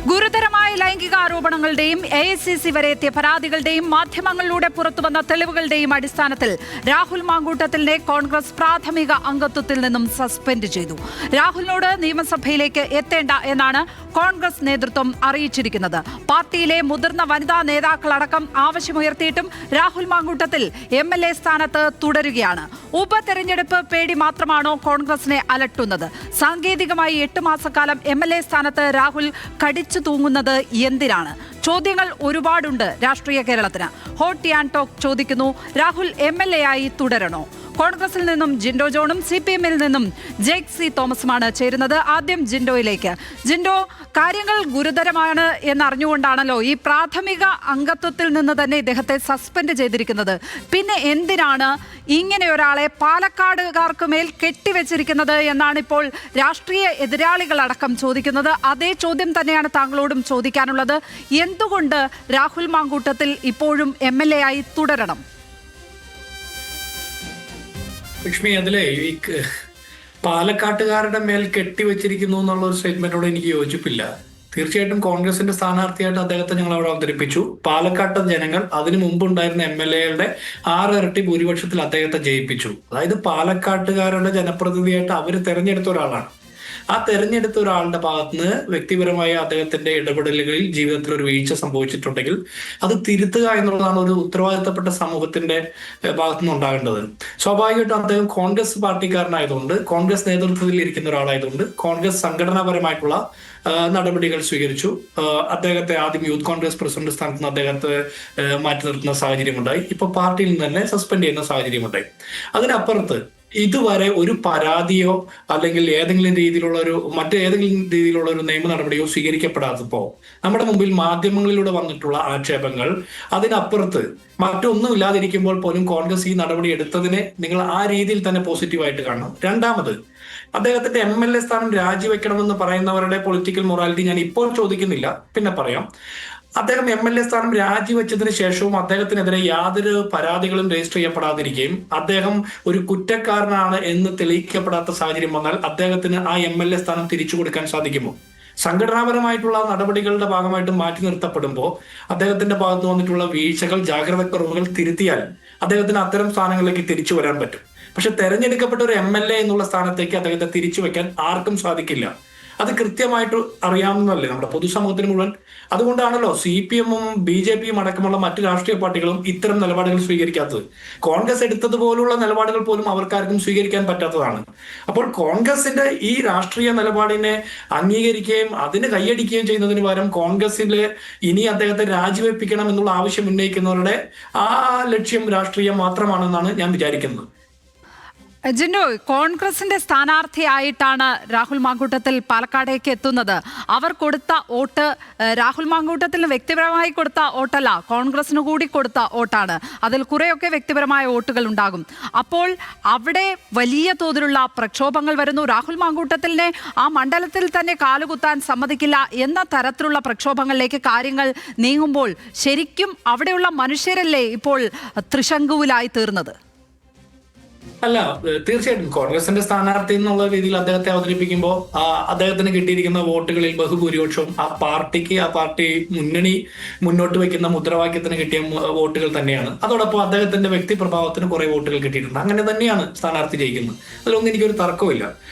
ഗുരുതരമായ ലൈംഗികാരോപണങ്ങളുടെയും AICC വരെ എത്തിയ പരാതികളുടെയും മാധ്യമങ്ങളിലൂടെ പുറത്തുവന്ന തെളിവുകളുടെയും അടിസ്ഥാനത്തിൽ രാഹുൽ മാങ്കൂട്ടത്തിലിനെ കോൺഗ്രസ് പ്രാഥമിക അംഗത്വത്തിൽ നിന്നും സസ്പെൻഡ് ചെയ്തു. രാഹുലിനോട് നിയമസഭയിലേക്ക് എത്തേണ്ട എന്നാണ് കോൺഗ്രസ് നേതൃത്വം അറിയിച്ചിരിക്കുന്നത്. പാർട്ടിയിലെ മുതിർന്ന വനിതാ നേതാക്കളടക്കം ആവശ്യമുയർത്തിയിട്ടും രാഹുൽ മാങ്കൂട്ടത്തിൽ MLA സ്ഥാനത്ത് തുടരുകയാണ്. ഉപതെരഞ്ഞെടുപ്പ് പേടി മാത്രമാണോ കോൺഗ്രസിനെ അലട്ടുന്നത്? സാങ്കേതികമായി 8 മാസക്കാലം MLA സ്ഥാനത്ത് രാഹുൽ കടിച്ചു തൂങ്ങുന്നത് എന്തിനാണ്? ചോദ്യങ്ങൾ ഒരുപാടുണ്ട് രാഷ്ട്രീയ കേരളത്തിന്. ഹോട്ട് ആൻഡ് ടോക്ക് ചോദിക്കുന്നു, രാഹുൽ MLA ആയി തുടരണോ? കോൺഗ്രസിൽ നിന്നും ജിൻഡോ ജോണും CPM-ൽ നിന്നും ജേക്ക് സി തോമസുമാണ് ചേരുന്നത്. ആദ്യം ജിൻഡോയിലേക്ക്. ജിൻഡോ, കാര്യങ്ങൾ ഗുരുതരമാണ് എന്നറിഞ്ഞുകൊണ്ടാണല്ലോ ഈ പ്രാഥമിക അംഗത്വത്തിൽ നിന്ന് തന്നെ ഇദ്ദേഹത്തെ സസ്പെൻഡ് ചെയ്തിരിക്കുന്നത്. പിന്നെ എന്തിനാണ് ഇങ്ങനെ ഒരാളെ പാലക്കാടുകാർക്ക് മേൽ കെട്ടിവെച്ചിരിക്കുന്നത് എന്നാണ് ഇപ്പോൾ രാഷ്ട്രീയ എതിരാളികളടക്കം ചോദിക്കുന്നത്. അതേ ചോദ്യം തന്നെയാണ് താങ്കളോടും ചോദിക്കാനുള്ളത്. എന്തുകൊണ്ട് രാഹുൽ മാങ്കൂട്ടത്തിൽ ഇപ്പോഴും MLA ആയി തുടരണം? ലക്ഷ്മി, അതിലെ ഈ പാലക്കാട്ടുകാരുടെ മേൽ കെട്ടിവെച്ചിരിക്കുന്നു എന്നുള്ള ഒരു സ്റ്റേറ്റ്മെന്റോട് എനിക്ക് യോജിപ്പില്ല. തീർച്ചയായിട്ടും കോൺഗ്രസിന്റെ സ്ഥാനാർത്ഥിയായിട്ട് അദ്ദേഹത്തെ ഞങ്ങൾ അവിടെ അവതരിപ്പിച്ചു. പാലക്കാട്ടെ ജനങ്ങൾ അതിനു മുമ്പുണ്ടായിരുന്ന MLA-യുടെ 6 ഇരട്ടി ഭൂരിപക്ഷത്തിൽ അദ്ദേഹത്തെ ജയിപ്പിച്ചു. അതായത് പാലക്കാട്ടുകാരുടെ ജനപ്രതിനിധിയായിട്ട് അവർ തെരഞ്ഞെടുത്ത ഒരാളാണ്. ആ തെരഞ്ഞെടുത്ത ഒരാളുടെ ഭാഗത്തുനിന്ന് വ്യക്തിപരമായ അദ്ദേഹത്തിന്റെ ഇടപെടലുകളിൽ ജീവിതത്തിൽ ഒരു വീഴ്ച സംഭവിച്ചിട്ടുണ്ടെങ്കിൽ അത് തിരുത്തുക എന്നുള്ളതാണ് ഒരു ഉത്തരവാദിത്തപ്പെട്ട സമൂഹത്തിന്റെ ഭാഗത്തുനിന്ന് ഉണ്ടാകേണ്ടത്. സ്വാഭാവികമായിട്ടും അദ്ദേഹം കോൺഗ്രസ് പാർട്ടിക്കാരനായതുകൊണ്ട്, കോൺഗ്രസ് നേതൃത്വത്തിൽ ഇരിക്കുന്ന ഒരാളായതുകൊണ്ട് കോൺഗ്രസ് സംഘടനാപരമായിട്ടുള്ള നടപടികൾ സ്വീകരിച്ചു. അദ്ദേഹത്തെ ആദ്യം യൂത്ത് കോൺഗ്രസ് പ്രസിഡന്റ് സ്ഥാനത്ത് നിന്ന് അദ്ദേഹത്തെ മാറ്റി നിർത്തുന്ന സാഹചര്യമുണ്ടായി. ഇപ്പൊ പാർട്ടിയിൽ നിന്ന് തന്നെ സസ്പെൻഡ് ചെയ്യുന്ന സാഹചര്യമുണ്ടായി. അതിനപ്പുറത്ത് ഇതുവരെ ഒരു പരാതിയോ അല്ലെങ്കിൽ മറ്റേതെങ്കിലും രീതിയിലുള്ള ഒരു നിയമ നടപടിയോ സ്വീകരിക്കപ്പെടാത്തപ്പോ നമ്മുടെ മുമ്പിൽ മാധ്യമങ്ങളിലൂടെ വന്നിട്ടുള്ള ആക്ഷേപങ്ങൾ, അതിനപ്പുറത്ത് മറ്റൊന്നും ഇല്ലാതിരിക്കുമ്പോൾ പോലും കോൺഗ്രസ് ഈ നടപടി എടുത്തതിനെ നിങ്ങൾ ആ രീതിയിൽ തന്നെ പോസിറ്റീവായിട്ട് കാണണം. രണ്ടാമത്, അദ്ദേഹത്തിന്റെ MLA സ്ഥാനം രാജിവെക്കണമെന്ന് പറയുന്നവരുടെ പൊളിറ്റിക്കൽ മൊറാലിറ്റി ഞാൻ ഇപ്പോൾ ചോദിക്കുന്നില്ല, പിന്നെ പറയാം. അദ്ദേഹം MLA സ്ഥാനം രാജിവെച്ചതിന് ശേഷവും അദ്ദേഹത്തിനെതിരെ യാതൊരു പരാതികളും രജിസ്റ്റർ ചെയ്യപ്പെടാതിരിക്കുകയും അദ്ദേഹം ഒരു കുറ്റക്കാരനാണ് എന്ന് തെളിയിക്കപ്പെടാത്ത സാഹചര്യം വന്നാൽ അദ്ദേഹത്തിന് ആ MLA സ്ഥാനം തിരിച്ചു കൊടുക്കാൻ സാധിക്കുമോ? സംഘടനാപരമായിട്ടുള്ള നടപടികളുടെ ഭാഗമായിട്ട് മാറ്റി നിർത്തപ്പെടുമ്പോൾ അദ്ദേഹത്തിന്റെ ഭാഗത്ത് വന്നിട്ടുള്ള വീഴ്ചകൾ, ജാഗ്രതക്കുറവുകൾ തിരുത്തിയാൽ അദ്ദേഹത്തിന് അത്തരം സ്ഥാനങ്ങളിലേക്ക് തിരിച്ചു വരാൻ പറ്റും. പക്ഷെ തെരഞ്ഞെടുക്കപ്പെട്ട ഒരു MLA എന്നുള്ള സ്ഥാനത്തേക്ക് അദ്ദേഹത്തെ തിരിച്ചു വെക്കാൻ ആർക്കും സാധിക്കില്ല. അത് കൃത്യമായിട്ട് അറിയാവുന്നതല്ലേ നമ്മുടെ പൊതുസമൂഹത്തിന് മുഴുവൻ. അതുകൊണ്ടാണല്ലോ CPM-ഉം BJP-യും അടക്കമുള്ള മറ്റു രാഷ്ട്രീയ പാർട്ടികളും ഇത്തരം നിലപാടുകൾ സ്വീകരിക്കാത്തത്. കോൺഗ്രസ് എടുത്തതുപോലുള്ള നിലപാടുകൾ പോലും അവർക്കാർക്കും സ്വീകരിക്കാൻ പറ്റാത്തതാണ്. അപ്പോൾ കോൺഗ്രസിന്റെ ഈ രാഷ്ട്രീയ നിലപാടിനെ അംഗീകരിക്കുകയും അതിന് കൈയടിക്കുകയും ചെയ്യുന്നതിന് പകരം കോൺഗ്രസിലെ ഇനി അദ്ദേഹത്തെ രാജിവെപ്പിക്കണം എന്നുള്ള ആവശ്യം ഉന്നയിക്കുന്നവരുടെ ആ ലക്ഷ്യം രാഷ്ട്രീയം മാത്രമാണെന്നാണ് ഞാൻ വിചാരിക്കുന്നത്. ജിൻഡോ, കോൺഗ്രസിന്റെ സ്ഥാനാർത്ഥിയായിട്ടാണ് രാഹുൽ മാങ്കൂട്ടത്തിൽ പാലക്കാടേക്ക് എത്തുന്നത്. അവർ കൊടുത്ത വോട്ട് രാഹുൽ മാങ്കൂട്ടത്തിന് വ്യക്തിപരമായി കൊടുത്ത വോട്ടല്ല, കോൺഗ്രസിന് കൂടി കൊടുത്ത വോട്ടാണ്. അതിൽ കുറേയൊക്കെ വ്യക്തിപരമായ വോട്ടുകൾ ഉണ്ടാകും. അപ്പോൾ അവിടെ വലിയ തോതിലുള്ള പ്രക്ഷോഭങ്ങൾ വരുന്നു. രാഹുൽ മാങ്കൂട്ടത്തിലിനെ ആ മണ്ഡലത്തിൽ തന്നെ കാലുകുത്താൻ സമ്മതിക്കില്ല എന്ന തരത്തിലുള്ള പ്രക്ഷോഭങ്ങളിലേക്ക് കാര്യങ്ങൾ നീങ്ങുമ്പോൾ ശരിക്കും അവിടെയുള്ള മനുഷ്യരല്ലേ ഇപ്പോൾ ത്രിശങ്കുവിലായി തീർന്നത്? അല്ല, തീർച്ചയായിട്ടും കോൺഗ്രസിന്റെ സ്ഥാനാർത്ഥി എന്നുള്ള രീതിയിൽ അദ്ദേഹത്തെ അവതരിപ്പിക്കുമ്പോൾ അദ്ദേഹത്തിന് കിട്ടിയിരിക്കുന്ന വോട്ടുകളിൽ ബഹുഭൂരിപക്ഷവും ആ പാർട്ടി മുന്നണി മുന്നോട്ട് വെക്കുന്ന മുദ്രാവാക്യത്തിന് കിട്ടിയ വോട്ടുകൾ തന്നെയാണ്. അതോടൊപ്പം അദ്ദേഹത്തിന്റെ വ്യക്തിപ്രഭാവത്തിന് കുറെ വോട്ടുകൾ കിട്ടിയിട്ടുണ്ട്. അങ്ങനെ തന്നെയാണ് സ്ഥാനാർത്ഥി ജയിക്കുന്നത്. അതിലൊന്നും എനിക്കൊരു തർക്കമില്ല.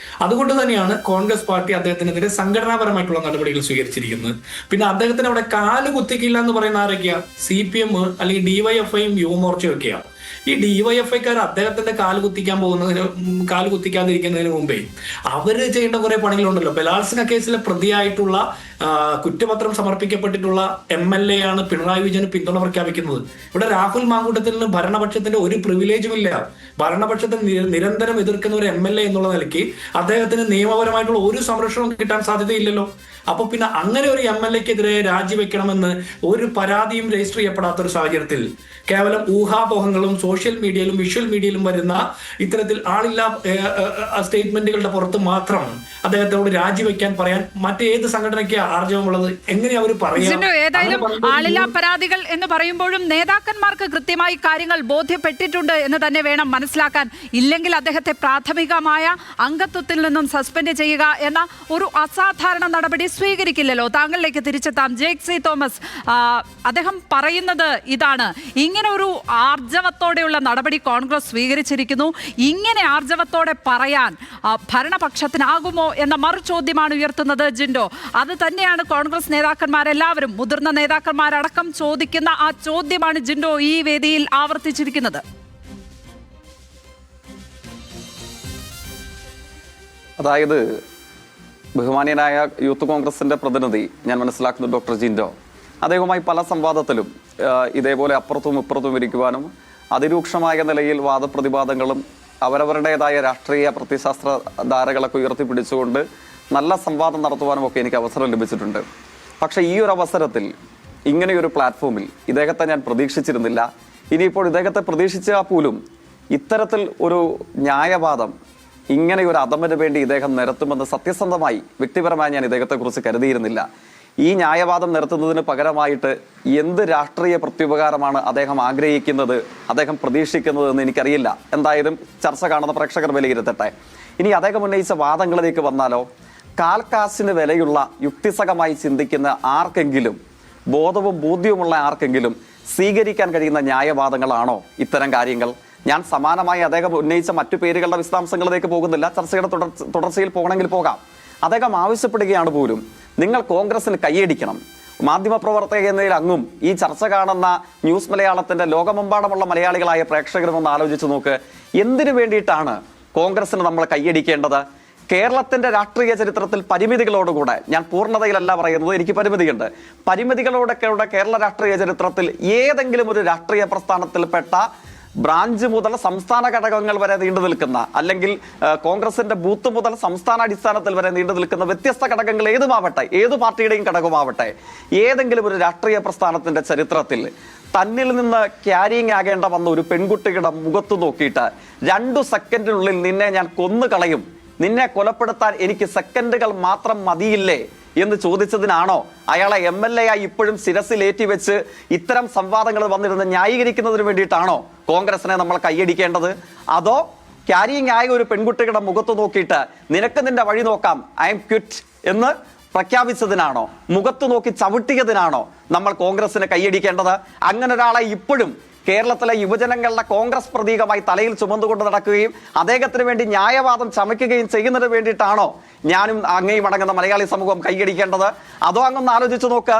അതുകൊണ്ട് തന്നെയാണ് കോൺഗ്രസ് പാർട്ടി അദ്ദേഹത്തിനെതിരെ സംഘടനാപരമായിട്ടുള്ള നടപടികൾ സ്വീകരിച്ചിരിക്കുന്നത്. പിന്നെ അദ്ദേഹത്തിന് അവിടെ കാല് കുത്തിക്കില്ല എന്ന് പറയുന്ന ആരൊക്കെയാ? CPM അല്ലെങ്കിൽ DYFI-യും യുവമോർച്ചയൊക്കെയാണ്. ഈ DYFI-ക്കാർ അദ്ദേഹത്തിന്റെ കാല് കുത്തിക്കാതിരിക്കുന്നതിന് മുമ്പേ അവര് ചെയ്യേണ്ട കുറെ പണികളുണ്ടല്ലോ. ബലാത്സംഗ കേസിലെ പ്രതിയായിട്ടുള്ള കുറ്റപത്രം സമർപ്പിക്കപ്പെട്ടിട്ടുള്ള MLA ആണ് പിണറായി വിജയന് പിന്തുണ പ്രഖ്യാപിക്കുന്നത്. ഇവിടെ രാഹുൽ മാങ്കൂട്ടത്തിന് ഭരണപക്ഷത്തിന്റെ ഒരു പ്രിവിലേജും ഇല്ല. ഭരണപക്ഷത്തെ നിരന്തരം എതിർക്കുന്ന ഒരു MLA എന്നുള്ള നിലയ്ക്ക് അദ്ദേഹത്തിന് നിയമപരമായിട്ടുള്ള ഒരു സംരക്ഷണവും കിട്ടാൻ സാധ്യതയില്ലല്ലോ. അപ്പൊ പിന്നെ അങ്ങനെ ഒരു MLA-ക്കെതിരെ രാജിവെക്കണമെന്ന് ഒരു പരാതിയും രജിസ്റ്റർ ചെയ്യപ്പെടാത്ത ഒരു സാഹചര്യത്തിൽ കേവലം ഊഹാപോഹങ്ങളും മാധ്യമങ്ങളിലും സോഷ്യൽ മീഡിയയിലും വിഷ്വൽ മീഡിയയിലും വരുന്ന ഇത്തരത്തിൽ ആളില്ലാ സ്റ്റേറ്റ്മെന്റുകളുടെ പുറത്ത് മാത്രം അദ്ദേഹത്തോട് രാജിവെക്കാൻ പറയാൻ മറ്റേത് സംഘടനയ്ക്ക് ആർജവമുള്ളത്? എങ്ങനെയാ അവർ പറയുക? ഏതായാലും ആളില്ലാ പരാതികൾ എന്ന് പറയുമ്പോഴും നേതാക്കന്മാർക്ക് കൃത്യമായി കാര്യങ്ങൾ ബോധ്യപ്പെട്ടിട്ടുണ്ട് എന്ന് തന്നെ വേണം മനസ്സിലാക്കാൻ. ഇല്ലെങ്കിൽ അദ്ദേഹത്തെ പ്രാഥമികമായ അംഗത്വത്തിൽ നിന്നും സസ്പെൻഡ് ചെയ്യുക എന്ന ഒരു അസാധാരണ നടപടി സ്വീകരിക്കില്ലല്ലോ. താങ്കളിലേക്ക് തിരിച്ചെത്താം. ജേക്ക് സി തോമസ്, അദ്ദേഹം പറയുന്നത് ഇതാണ്, ഇങ്ങനെ ഒരു ആർജവത്തോടെയുള്ള നടപടി കോൺഗ്രസ് സ്വീകരിച്ചിരിക്കുന്നു. ഇങ്ങനെ ആർജവത്തോടെ പറയാൻ ഭരണപക്ഷത്തിനാകുമോ എന്ന മറു ചോദ്യമാണ് ഉയർത്തുന്നത് ജിൻഡോ. അത് തന്നെയാണ് കോൺഗ്രസ് നേതാക്കന്മാരെല്ലാവരും, മുതിർന്ന നേതാക്കന്മാരടക്കം ചോദിക്കുന്ന ആ ചോദ്യമാണ് ജിൻഡോ ഈ വേദിയിൽ ആവർത്തിച്ചിരിക്കുന്നത്. അതായത് ബഹുമാന്യനായ യൂത്ത് കോൺഗ്രസിന്റെ പ്രതിനിധി, ഞാൻ മനസ്സിലാക്കുന്നു ഡോക്ടർ ജിൻഡോ, അദ്ദേഹവുമായി പല സംവാദത്തിലും ഇതേപോലെ അപ്പുറത്തും ഇപ്പുറത്തും ഇരിക്കുവാനും അതിരൂക്ഷമായ നിലയിൽ വാദപ്രതിവാദങ്ങളും അവരവരുടേതായ രാഷ്ട്രീയ പ്രത്യയശാസ്ത്ര ധാരകളൊക്കെ ഉയർത്തിപ്പിടിച്ചുകൊണ്ട് നല്ല സംവാദം നടത്തുവാനും ഒക്കെ എനിക്ക് അവസരം ലഭിച്ചിട്ടുണ്ട്. പക്ഷേ ഈ ഒരു അവസരത്തിൽ ഇങ്ങനെയൊരു പ്ലാറ്റ്ഫോമിൽ ഇദ്ദേഹത്തെ ഞാൻ പ്രതീക്ഷിച്ചിരുന്നില്ല. ഇനിയിപ്പോൾ ഇദ്ദേഹത്തെ പ്രതീക്ഷിച്ചാൽ പോലും ഇത്തരത്തിൽ ഒരു ന്യായവാദം ഇങ്ങനെ ഒരു അധമന് വേണ്ടി ഇദ്ദേഹം നിരത്തുമെന്ന് സത്യസന്ധമായി വ്യക്തിപരമായി ഞാൻ ഇദ്ദേഹത്തെക്കുറിച്ച് കരുതിയിരുന്നില്ല. ഈ ന്യായവാദം നിരത്തുന്നതിന് പകരമായിട്ട് എന്ത് രാഷ്ട്രീയ പ്രത്യുപകാരമാണ് അദ്ദേഹം ആഗ്രഹിക്കുന്നത്, അദ്ദേഹം പ്രതീക്ഷിക്കുന്നത് എന്ന് എനിക്കറിയില്ല. എന്തായാലും ചർച്ച കാണുന്ന പ്രേക്ഷകർ വിലയിരുത്തട്ടെ. ഇനി അദ്ദേഹം ഉന്നയിച്ച വാദങ്ങളിലേക്ക് വന്നാലോ, കാൽക്കാശിന് വിലയുള്ള യുക്തിസഹമായി ചിന്തിക്കുന്ന ആർക്കെങ്കിലും, ബോധവും ബോധ്യവുമുള്ള ആർക്കെങ്കിലും സ്വീകരിക്കാൻ കഴിയുന്ന ന്യായവാദങ്ങളാണോ ഇത്തരം കാര്യങ്ങൾ? ഞാൻ സമാനമായി അദ്ദേഹം ഉന്നയിച്ച മറ്റു പേരുകളുടെ വിശദാംശങ്ങളിലേക്ക് പോകുന്നില്ല. ചർച്ചയുടെ തുടർച്ചയിൽ പോകണമെങ്കിൽ പോകാം. അദ്ദേഹം ആവശ്യപ്പെടുകയാണ് പോലും, നിങ്ങൾ കോൺഗ്രസിന് കൈയടിക്കണം. മാധ്യമപ്രവർത്തക എന്നതിൽ അങ്ങും ഈ ചർച്ച കാണുന്ന ന്യൂസ് മലയാളത്തിന്റെ ലോകമെമ്പാടുമുള്ള മലയാളികളായ പ്രേക്ഷകരും ഒന്ന് ആലോചിച്ച് നോക്ക്. എന്തിനു വേണ്ടിയിട്ടാണ് കോൺഗ്രസിന് നമ്മൾ കൈയടിക്കേണ്ടത്? കേരളത്തിന്റെ രാഷ്ട്രീയ ചരിത്രത്തിൽ പരിമിതികളോടുകൂടെ, ഞാൻ പൂർണ്ണതയിലല്ല പറയുന്നത്, എനിക്ക് പരിമിതിയുണ്ട്, പരിമിതികളോടൊക്കെയുള്ള കേരള രാഷ്ട്രീയ ചരിത്രത്തിൽ ഏതെങ്കിലും ഒരു രാഷ്ട്രീയ പ്രസ്ഥാനത്തിൽപ്പെട്ട ബ്രാഞ്ച് മുതൽ സംസ്ഥാന ഘടകങ്ങൾ വരെ നീണ്ടു നിൽക്കുന്ന, അല്ലെങ്കിൽ കോൺഗ്രസിന്റെ ബൂത്ത് മുതൽ സംസ്ഥാന അടിസ്ഥാനത്തിൽ വരെ നീണ്ടു നിൽക്കുന്ന വ്യത്യസ്ത ഘടകങ്ങൾ ഏതുമാവട്ടെ, ഏതു പാർട്ടിയുടെയും ഘടകമാവട്ടെ, ഏതെങ്കിലും ഒരു രാഷ്ട്രീയ പ്രസ്ഥാനത്തിന്റെ ചരിത്രത്തിൽ തന്നിൽ നിന്ന് ക്യാരിങ് ആകേണ്ട വന്ന ഒരു പെൺകുട്ടിയുടെ മുഖത്ത് നോക്കിയിട്ട് 2 സെക്കൻഡിനുള്ളിൽ നിന്നെ ഞാൻ കൊന്നുകളയും, നിന്നെ കൊലപ്പെടുത്താൻ എനിക്ക് സെക്കൻഡുകൾ മാത്രം മതിയില്ലേ എന്ന് ചോദിച്ചതിനാണോ അയാളെ MLA ആയി ഇപ്പോഴും ശിരസിലേറ്റി വെച്ച് ഇത്തരം സംവാദങ്ങൾ വന്നിരുന്ന് ന്യായീകരിക്കുന്നതിന് വേണ്ടിയിട്ടാണോ കോൺഗ്രസിനെ നമ്മൾ കൈയടിക്കേണ്ടത്? അതോ ക്യാരിങ് ആയ ഒരു പെൺകുട്ടിയുടെ മുഖത്ത് നോക്കിയിട്ട് നിനക്ക് നിന്റെ വഴി നോക്കാം, ഐ എം ക്വിറ്റ് എന്ന് പ്രഖ്യാപിച്ചതിനാണോ, മുഖത്ത് നോക്കി ചവിട്ടിയതിനാണോ നമ്മൾ കോൺഗ്രസിനെ കൈയടിക്കേണ്ടത്? അങ്ങനെ ഒരാളെ ഇപ്പോഴും കേരളത്തിലെ യുവജനങ്ങളുടെ കോൺഗ്രസ് പ്രതീകമായി തലയിൽ ചുമന്നുകൊണ്ട് നടക്കുകയും അദ്ദേഹത്തിന് വേണ്ടി ന്യായവാദം ചമയ്ക്കുകയും ചെയ്യുന്നതിന് വേണ്ടിയിട്ടാണോ ഞാനും അങ്ങേയും അടങ്ങുന്ന മലയാളി സമൂഹം കൈയടിക്കേണ്ടത്? അതോ അങ്ങൊന്ന് ആലോചിച്ച് നോക്ക്,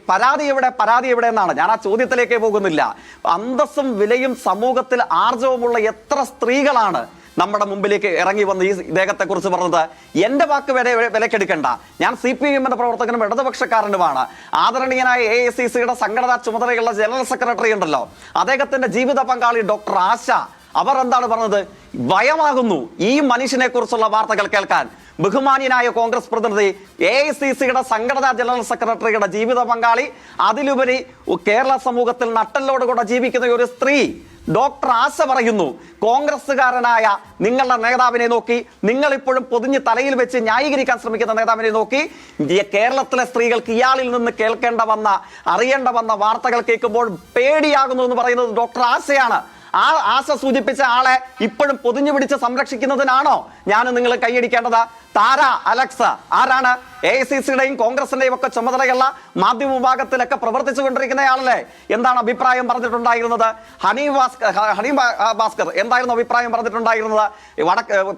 പരാതി എവിടെ എന്നാണ്. ഞാൻ ആ ചോദ്യത്തിലേക്കേ പോകുന്നില്ല. അന്തസ്സും വിലയും സമൂഹത്തിൽ ആർജവമുള്ള എത്ര സ്ത്രീകളാണ് നമ്മുടെ മുമ്പിലേക്ക് ഇറങ്ങി വന്ന് ഈ ഇദ്ദേഹത്തെ കുറിച്ച് പറഞ്ഞത്? എന്റെ വാക്ക് വരെ വിലക്കെടുക്കണ്ട. ഞാൻ CPIM-ന്റെ പ്രവർത്തകനും ഇടതുപക്ഷക്കാരനുമാണ്. ആദരണീയനായ AICC-യുടെ സംഘടനാ ചുമതലയുള്ള ജനറൽ സെക്രട്ടറി ഉണ്ടല്ലോ, അദ്ദേഹത്തിന്റെ ജീവിത പങ്കാളി ഡോക്ടർ ആശ, അവർ എന്താണ് പറഞ്ഞത്? ഭയമാകുന്നു ഈ മനുഷ്യനെ കുറിച്ചുള്ള വാർത്തകൾ കേൾക്കാൻ. ബഹുമാന്യനായ കോൺഗ്രസ് പ്രതിനിധി, AICC-യുടെ സംഘടനാ ജനറൽ സെക്രട്ടറിയുടെ ജീവിത പങ്കാളി, അതിലുപരി കേരള സമൂഹത്തിൽ നട്ടലോടുകൂടെ ജീവിക്കുന്ന ഒരു സ്ത്രീ ഡോക്ടർ ആശ പറയുന്നു, കോൺഗ്രസ്സുകാരനായ നിങ്ങളുടെ നേതാവിനെ നോക്കി, നിങ്ങൾ ഇപ്പോഴും പൊതിഞ്ഞ് തലയിൽ വെച്ച് ന്യായീകരിക്കാൻ ശ്രമിക്കുന്ന നേതാവിനെ നോക്കി, കേരളത്തിലെ സ്ത്രീകൾക്ക് ഇയാളിൽ നിന്ന് കേൾക്കേണ്ട വന്ന, അറിയേണ്ട വന്ന വാർത്തകൾ കേൾക്കുമ്പോൾ പേടിയാകുന്നു എന്ന് പറയുന്നത് ഡോക്ടർ ആശയാണ്. ആ ആശ സൂചിപ്പിച്ച ആളെ ഇപ്പോഴും പൊതിഞ്ഞു പിടിച്ച് സംരക്ഷിക്കുന്നതിനാണോ ഞാൻ നിങ്ങൾ കൈയടിക്കേണ്ടത്? താര അലക്സ ആരാണ്? AICC-യുടെയും കോൺഗ്രസിന്റെയും ഒക്കെ ചുമതലയുള്ള മാധ്യമ വിഭാഗത്തിലൊക്കെ പ്രവർത്തിച്ചു കൊണ്ടിരിക്കുന്നയാളല്ലേ? എന്താണ് അഭിപ്രായം പറഞ്ഞിട്ടുണ്ടായിരുന്നത്? ഹണി ഭാസ്കർ എന്തായിരുന്നു അഭിപ്രായം പറഞ്ഞിട്ടുണ്ടായിരുന്നത്?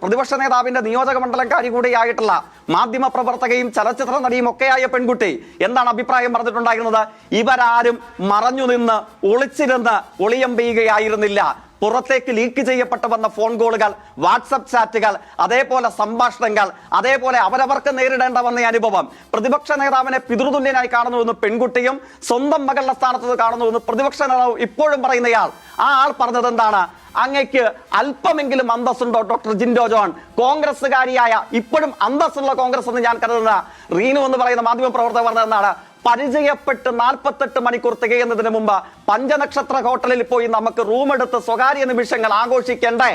പ്രതിപക്ഷ നേതാവിന്റെ നിയോജക മണ്ഡലംകാരി കൂടിയായിട്ടുള്ള മാധ്യമ പ്രവർത്തകയും ചലച്ചിത്ര നടിയും ഒക്കെയായ പെൺകുട്ടി എന്താണ് അഭിപ്രായം പറഞ്ഞിട്ടുണ്ടായിരുന്നത്? ഇവരാരും മറഞ്ഞു നിന്ന് ഒളിച്ചിരുന്ന് ഒളിയമ്പെയ്യുകയായിരുന്നില്ല. പുറത്തേക്ക് ലീക്ക് ചെയ്യപ്പെട്ടു വന്ന ഫോൺ കോളുകൾ, വാട്സപ്പ് ചാറ്റുകൾ, അതേപോലെ സംഭാഷണങ്ങൾ, അതേപോലെ അവരവർക്ക് നേരിടേണ്ട വന്ന അനുഭവം, പ്രതിപക്ഷ നേതാവിനെ പിതൃതുല്യനായി കാണുന്നുവെന്ന് പെൺകുട്ടിയും സ്വന്തം മകളുടെ സ്ഥാനത്ത് കാണുന്നുവെന്ന് പ്രതിപക്ഷ നേതാവ് ഇപ്പോഴും പറയുന്നയാൾ, ആ ആൾ പറഞ്ഞത് എന്താണ്? അങ്ങയ്ക്ക് അല്പമെങ്കിലും അന്തസ്സുണ്ടോ ഡോക്ടർ ജിൻഡോ ജോൺ? കോൺഗ്രസ്സുകാരിയായ ഇപ്പോഴും അന്തസ്സുള്ള കോൺഗ്രസ് എന്ന് ഞാൻ കരുതുന്ന റീനു എന്ന് പറയുന്ന മാധ്യമ പ്രവർത്തകർ പറഞ്ഞത് എന്താണ്? പരിചയപ്പെട്ട് 48 മണിക്കൂർ തികയുന്നതിന് മുമ്പ് പഞ്ചനക്ഷത്ര ഹോട്ടലിൽ പോയി നമുക്ക് റൂം എടുത്ത് സ്വകാര്യ നിമിഷങ്ങൾ ആഘോഷിക്കണ്ടേ?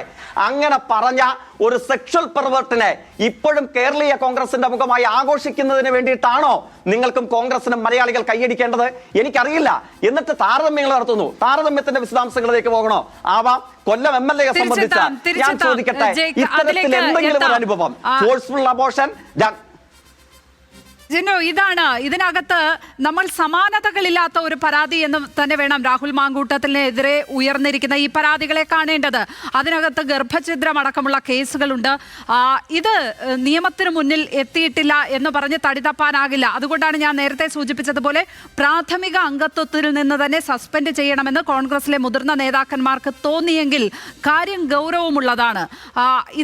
അങ്ങനെ പറഞ്ഞ ഒരു സെക്ഷൽ പെർവേർട്ടിനെ ഇപ്പോഴും കേരളീയ കോൺഗ്രസിന്റെ മുഖമായി ആഘോഷിക്കുന്നതിന് വേണ്ടിയിട്ടാണോ നിങ്ങൾക്കും കോൺഗ്രസിനും മലയാളികൾ കൈയടിക്കേണ്ടത്? എനിക്കറിയില്ല. എന്നിട്ട് താരതമ്യങ്ങൾ നടത്തുന്നു. താരതമ്യത്തിന്റെ വിശദാംശങ്ങളിലേക്ക് പോകണോ? ആവാം. കൊല്ലം MLA സംബന്ധിച്ച് ഞാൻ ചോദിക്കട്ടെ, ഇത്തരത്തിൽ എന്തെങ്കിലും ഒരു അനുഭവം, ഫോഴ്സ്ഫുൾ അബോർഷൻ ജിനു, ഇതാണ് ഇതിനകത്ത് നമ്മൾ സമാനതകളില്ലാത്ത ഒരു പരാതി എന്ന് തന്നെ വേണം രാഹുൽ മാങ്കൂട്ടത്തിനെതിരെ ഉയർന്നിരിക്കുന്ന ഈ പരാതികളെ കാണേണ്ടത്. അതിനകത്ത് ഗർഭഛിദ്രം അടക്കമുള്ള കേസുകളുണ്ട്. ഇത് നിയമത്തിന് മുന്നിൽ എത്തിയിട്ടില്ല എന്ന് പറഞ്ഞ് തടിതപ്പാനാകില്ല. അതുകൊണ്ടാണ് ഞാൻ നേരത്തെ സൂചിപ്പിച്ചതുപോലെ പ്രാഥമിക അംഗത്വത്തിൽ നിന്ന് തന്നെ സസ്പെൻഡ് ചെയ്യണമെന്ന് കോൺഗ്രസിലെ മുതിർന്ന നേതാക്കന്മാർക്ക് തോന്നിയെങ്കിൽ കാര്യം ഗൗരവമുള്ളതാണ്.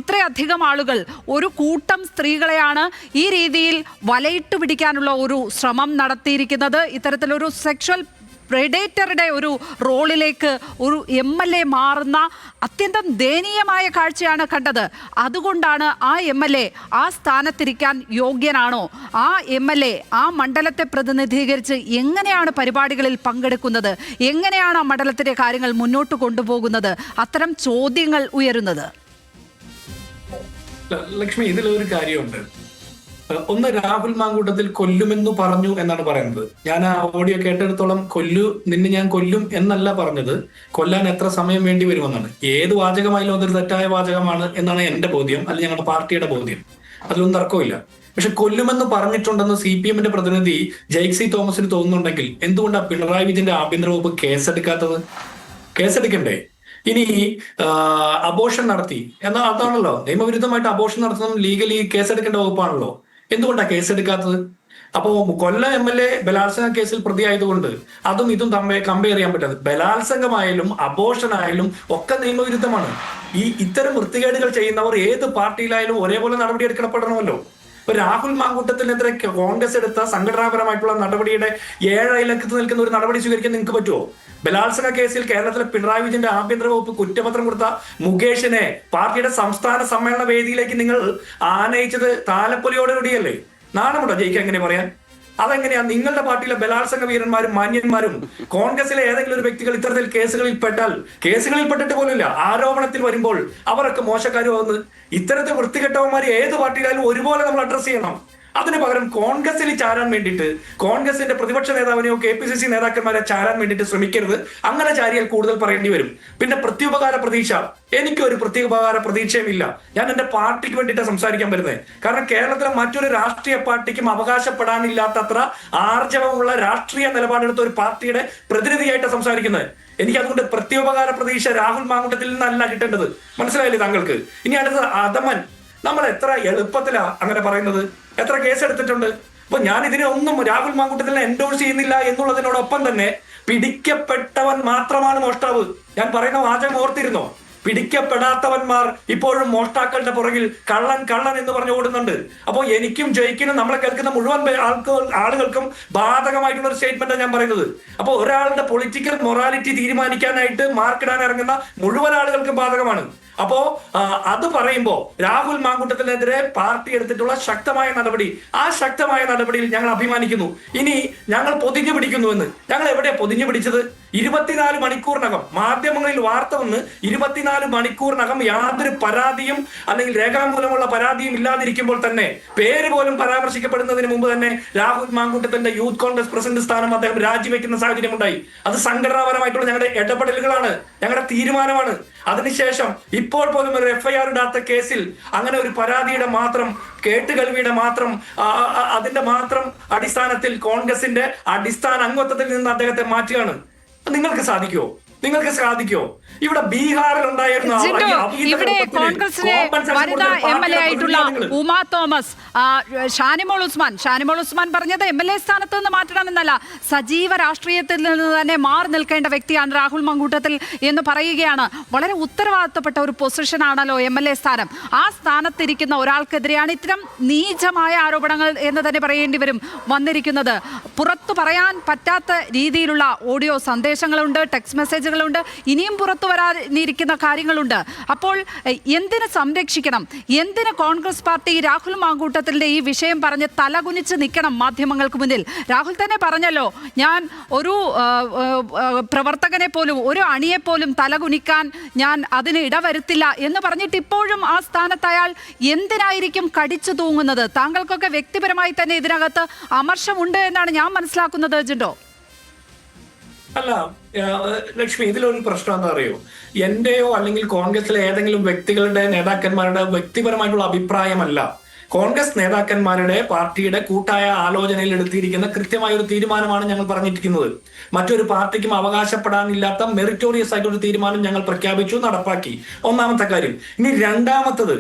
ഇത്രയധികം ആളുകൾ, ഒരു കൂട്ടം സ്ത്രീകളെയാണ് ഈ രീതിയിൽ വലയിട്ട് പിടിക്കാനുള്ള ഒരു ശ്രമം നടത്തിയിരിക്കുന്നത്. ഇത്തരത്തിലൊരു സെക്ഷൽ പ്രെഡേറ്ററുടെ ഒരു റോളിലേക്ക് ഒരു MLA മാറുന്ന അത്യന്തം ദയനീയമായ കാഴ്ചയാണ് കണ്ടത്. അതുകൊണ്ടാണ് ആ MLA ആ സ്ഥാനത്തിരിക്കാൻ യോഗ്യനാണോ? ആ MLA ആ മണ്ഡലത്തെ പ്രതിനിധീകരിച്ച് എങ്ങനെയാണ് പരിപാടികളിൽ പങ്കെടുക്കുന്നത്? എങ്ങനെയാണ് ആ മണ്ഡലത്തിലെ കാര്യങ്ങൾ മുന്നോട്ട് കൊണ്ടുപോകുന്നത്? അത്തരം ചോദ്യങ്ങൾ ഉയരുന്നത്. ലക്ഷ്മി, ഇതിലൊരു കാര്യമുണ്ട്. ഒന്ന്, രാഹുൽ മാങ്കൂട്ടത്തിൽ കൊല്ലുമെന്ന് പറഞ്ഞു എന്നാണ് പറയുന്നത്. ഞാൻ ആ ഓഡിയോ കേട്ടെടുത്തോളം നിന്നെ ഞാൻ കൊല്ലും എന്നല്ല പറഞ്ഞത്, കൊല്ലാൻ എത്ര സമയം വേണ്ടി വരുമെന്നാണ്. ഏത് വാചകമായാലും അതൊരു തെറ്റായ വാചകമാണ് എന്നാണ് എന്റെ ബോധ്യം, അല്ലെങ്കിൽ ഞങ്ങളുടെ പാർട്ടിയുടെ ബോധ്യം. അതിലൊന്നും തർക്കമില്ല. പക്ഷെ കൊല്ലുമെന്ന് പറഞ്ഞിട്ടുണ്ടെന്ന് CPM-ന്റെ പ്രതിനിധി ജെയ്സി തോമസിന് തോന്നുന്നുണ്ടെങ്കിൽ എന്തുകൊണ്ടാണ് പിണറായി വിജയന്റെ ആഭ്യന്തര വകുപ്പ് കേസെടുക്കാത്തത്? കേസെടുക്കണ്ടേ? ഇനി അബോർഷൻ നടത്തി എന്നാൽ അതാണല്ലോ നിയമവിരുദ്ധമായിട്ട് അബോർഷൻ നടത്തുന്ന ലീഗലി കേസെടുക്കേണ്ട വകുപ്പാണല്ലോ. എന്തുകൊണ്ടാണ് കേസെടുക്കാത്തത്? അപ്പോ കൊല്ലം MLA ബലാത്സംഗ കേസിൽ പ്രതിയായതുകൊണ്ട് അതും ഇതും കമ്പയർ ചെയ്യാൻ പറ്റാതെ, ബലാത്സംഗമായാലും അബോർഷനായാലും ഒക്കെ നിയമവിരുദ്ധമാണ്. ഇത്തരം വൃത്തികേടുകൾ ചെയ്യുന്നവർ ഏത് പാർട്ടിയിലായാലും ഒരേപോലെ നടപടി എടുക്കപ്പെടണമല്ലോ. ഇപ്പൊ രാഹുൽ മാങ്കൂട്ടത്തിനെതിരെ കോൺഗ്രസ് എടുത്ത സംഘടനാപരമായിട്ടുള്ള നടപടിയുടെ 7 ഇലക്കത്ത് നിൽക്കുന്ന ഒരു നടപടി സ്വീകരിക്കാൻ നിങ്ങൾക്ക് പറ്റുമോ? ബലാത്സംഗ കേസിൽ കേരളത്തിലെ പിണറായി വിജയന്റെ ആഭ്യന്തര വകുപ്പ് കുറ്റപത്രം കൊടുത്ത മുകേഷിനെ പാർട്ടിയുടെ സംസ്ഥാന സമ്മേളന വേദിയിലേക്ക് നിങ്ങൾ ആനയിച്ചത് താലപ്പൊലിയോടുകൂടിയല്ലേ? നാണമുണ്ടോ ജയിക്ക് എങ്ങനെ പറയാൻ? അതെങ്ങനെയാ? നിങ്ങളുടെ പാർട്ടിയിലെ ബലാത്സംഗ വീരന്മാരും മാന്യന്മാരും കോൺഗ്രസിലെ ഏതെങ്കിലും ഒരു വ്യക്തികൾ ഇത്തരത്തിൽ കേസുകളിൽ പെട്ടിട്ട് പോലുമില്ല, ആരോപണത്തിൽ വരുമ്പോൾ അവരൊക്കെ മോശക്കാരുമാകുന്നത്. ഇത്തരത്തിൽ വൃത്തികെട്ടവന്മാർ ഏത് പാർട്ടിയിലായാലും ഒരുപോലെ നമ്മൾ അഡ്രസ് ചെയ്യണം. അതിന് പകരം കോൺഗ്രസിൽ ചാരാൻ വേണ്ടിയിട്ട്, കോൺഗ്രസിന്റെ പ്രതിപക്ഷ നേതാവിനെയോ KPCC നേതാക്കന്മാരെ ചാരാൻ വേണ്ടിയിട്ട് ശ്രമിക്കരുത്. അങ്ങനെ ചാരിയാൽ കൂടുതൽ പറയേണ്ടി വരും. പിന്നെ പ്രത്യുപകാര പ്രതീക്ഷ, എനിക്കൊരു പ്രത്യുപകാര പ്രതീക്ഷയും ഇല്ല. ഞാൻ എന്റെ പാർട്ടിക്ക് വേണ്ടിയിട്ടാണ് സംസാരിക്കാൻ വരുന്നത്. കാരണം കേരളത്തിലെ മറ്റൊരു രാഷ്ട്രീയ പാർട്ടിക്കും അവകാശപ്പെടാനില്ലാത്തത്ര ആർജവമുള്ള രാഷ്ട്രീയ നിലപാടെടുത്ത ഒരു പാർട്ടിയുടെ പ്രതിനിധിയായിട്ടാണ് സംസാരിക്കുന്നത്. എനിക്ക് അതുകൊണ്ട് പ്രത്യുപകാര പ്രതീക്ഷ രാഹുൽ മാങ്കൂട്ടത്തിൽ നിന്നല്ല കിട്ടേണ്ടത്. മനസ്സിലായില്ലേ താങ്കൾക്ക്? ഇനി അടുത്തത് അധമൻ. നമ്മൾ എത്ര എളുപ്പത്തിലാ അങ്ങനെ പറയുന്നത്? എത്ര കേസെടുത്തിട്ടുണ്ട്? അപ്പൊ ഞാൻ ഇതിനെ ഒന്നും രാഹുൽ മാങ്കൂട്ടത്തിനെ എൻഡോഴ്സ് ചെയ്യുന്നില്ല എന്നുള്ളതിനോടൊപ്പം തന്നെ പിടിക്കപ്പെട്ടവൻ മാത്രമാണ് മോഷ്ടാവ്. ഞാൻ പറയുന്ന വാചകം ഓർത്തിരുന്നോ? പിടിക്കപ്പെടാത്തവന്മാർ ഇപ്പോഴും മോഷ്ടാക്കളുടെ പുറകിൽ കള്ളൻ എന്ന് പറഞ്ഞു ഓടുന്നുണ്ട്. അപ്പോൾ എനിക്കും ജയിക്കിനും നമ്മളെ കേൾക്കുന്ന മുഴുവൻ ആളുകൾക്കും ബാധകമായിട്ടുള്ള ഒരു സ്റ്റേറ്റ്മെന്റാണ് ഞാൻ പറയുന്നത്. അപ്പോൾ ഒരാളുടെ പൊളിറ്റിക്കൽ മൊറാലിറ്റി തീരുമാനിക്കാനായിട്ട് മാർക്കിടാൻ ഇറങ്ങുന്ന മുഴുവൻ ആളുകൾക്കും ബാധകമാണ്. അപ്പോ അത് പറയുമ്പോ രാഹുൽ മാങ്കൂട്ടത്തിനെതിരെ പാർട്ടി എടുത്തിട്ടുള്ള ശക്തമായ നടപടി, ആ ശക്തമായ നടപടിയിൽ ഞങ്ങൾ അഭിമാനിക്കുന്നു. ഇനി ഞങ്ങൾ പൊതിഞ്ഞു പിടിക്കുന്നുവെന്ന്. ഞങ്ങൾ എവിടെയാ പൊതിഞ്ഞു പിടിച്ചത്? 24 മണിക്കൂറിനകം മാധ്യമങ്ങളിൽ വാർത്ത വന്ന് 24 മണിക്കൂറിനകം യാതൊരു പരാതിയും അല്ലെങ്കിൽ രേഖാമൂലമുള്ള പരാതിയും ഇല്ലാതിരിക്കുമ്പോൾ തന്നെ, പേര് പോലും പരാമർശിക്കപ്പെടുന്നതിന് മുമ്പ് തന്നെ രാഹുൽ മാങ്കൂട്ടത്തിന്റെ യൂത്ത് കോൺഗ്രസ് പ്രസിഡന്റ് സ്ഥാനം അദ്ദേഹം രാജിവെക്കുന്ന സാഹചര്യം ഉണ്ടായി. അത് സംഘടനാപരമായിട്ടുള്ള ഞങ്ങളുടെ ഇടപെടലുകളാണ്, ഞങ്ങളുടെ തീരുമാനമാണ്. അതിനുശേഷം ഇപ്പോൾ പോലും ഒരു FIR ഇടാത്ത കേസിൽ അങ്ങനെ ഒരു പരാതിയുടെ മാത്രം കേട്ടുകേൾവിയുടെ മാത്രം അതിന്റെ മാത്രം അടിസ്ഥാനത്തിൽ കോൺഗ്രസിന്റെ അടിസ്ഥാന അംഗത്വത്തിൽ നിന്ന് അദ്ദേഹത്തെ മാറ്റുകയാണ്. നിങ്ങൾക്ക് സാധിക്കുമോ? ഇവിടെ ബീഹാറിൽ ഉണ്ടായിരുന്ന ഇവിടെ കോൺഗ്രസിലെ വനിതാ MLA ആയിട്ടുള്ള ഉമാ തോമസ്, ഷാനിമോൾ ഉസ്മാൻ പറഞ്ഞത് MLA സ്ഥാനത്ത് നിന്ന് മാറ്റണമെന്നല്ല, സജീവ രാഷ്ട്രീയത്തിൽ നിന്ന് തന്നെ മാറി നിൽക്കേണ്ട വ്യക്തിയാണ് രാഹുൽ മാങ്കൂട്ടത്തിൽ എന്ന് പറയുകയാണ്. വളരെ ഉത്തരവാദിത്തപ്പെട്ട ഒരു പൊസിഷനാണല്ലോ MLA സ്ഥാനം. ആ സ്ഥാനത്തിരിക്കുന്ന ഒരാൾക്കെതിരെയാണ് ഇത്തരം നീചമായ ആരോപണങ്ങൾ എന്ന് തന്നെ പറയേണ്ടി വരും വന്നിരിക്കുന്നത്. പുറത്തു പറയാൻ പറ്റാത്ത രീതിയിലുള്ള ഓഡിയോ സന്ദേശങ്ങളുണ്ട്, ടെക്സ്റ്റ് മെസ്സേജ് മെസ്സേജുകളുണ്ട്, ഇനിയും പുറത്തു വരാനിരിക്കുന്ന കാര്യങ്ങളുണ്ട്. അപ്പോൾ എന്തിന് സംരക്ഷിക്കണം? എന്തിന് കോൺഗ്രസ് പാർട്ടി രാഹുൽ മാങ്കൂട്ടത്തിന്റെ ഈ വിഷയം പറഞ്ഞ് തലകുനിച്ച് നിൽക്കണം മാധ്യമങ്ങൾക്ക് മുന്നിൽ? രാഹുൽ തന്നെ പറഞ്ഞല്ലോ, ഞാൻ ഒരു പ്രവർത്തകനെ പോലും, ഒരു അണിയെ പോലും തലകുനിക്കാൻ ഞാൻ അതിന് ഇടവരുത്തില്ല എന്ന് പറഞ്ഞിട്ട് ഇപ്പോഴും ആ സ്ഥാനത്ത് അയാൾ എന്തിനായിരിക്കും കടിച്ചു തൂങ്ങുന്നത്? താങ്കൾക്കൊക്കെ വ്യക്തിപരമായി തന്നെ ഇതിനകത്ത് അമർഷമുണ്ട് എന്നാണ് ഞാൻ മനസ്സിലാക്കുന്നത്. ജിൻഡോ, അല്ല ലക്ഷ്മി, ഇതിലൊരു പ്രശ്നം എന്താ അറിയോ, എന്റെയോ അല്ലെങ്കിൽ കോൺഗ്രസിലെ ഏതെങ്കിലും വ്യക്തികളുടെ നേതാക്കന്മാരുടെ വ്യക്തിപരമായിട്ടുള്ള അഭിപ്രായമല്ല. കോൺഗ്രസ് നേതാക്കന്മാരുടെ പാർട്ടിയുടെ കൂട്ടായ ആലോചനയിൽ എടുത്തിരിക്കുന്ന കൃത്യമായ ഒരു തീരുമാനമാണ് ഞങ്ങൾ പറഞ്ഞിരിക്കുന്നത്. മറ്റൊരു പാർട്ടിക്കും അവകാശപ്പെടാനില്ലാത്ത മെറിറ്റോറിയസ് ആയിട്ടൊരു തീരുമാനം ഞങ്ങൾ പ്രഖ്യാപിച്ചു, നടപ്പാക്കി. ഒന്നാമത്തെ കാര്യം. ഇനി രണ്ടാമത്തത്,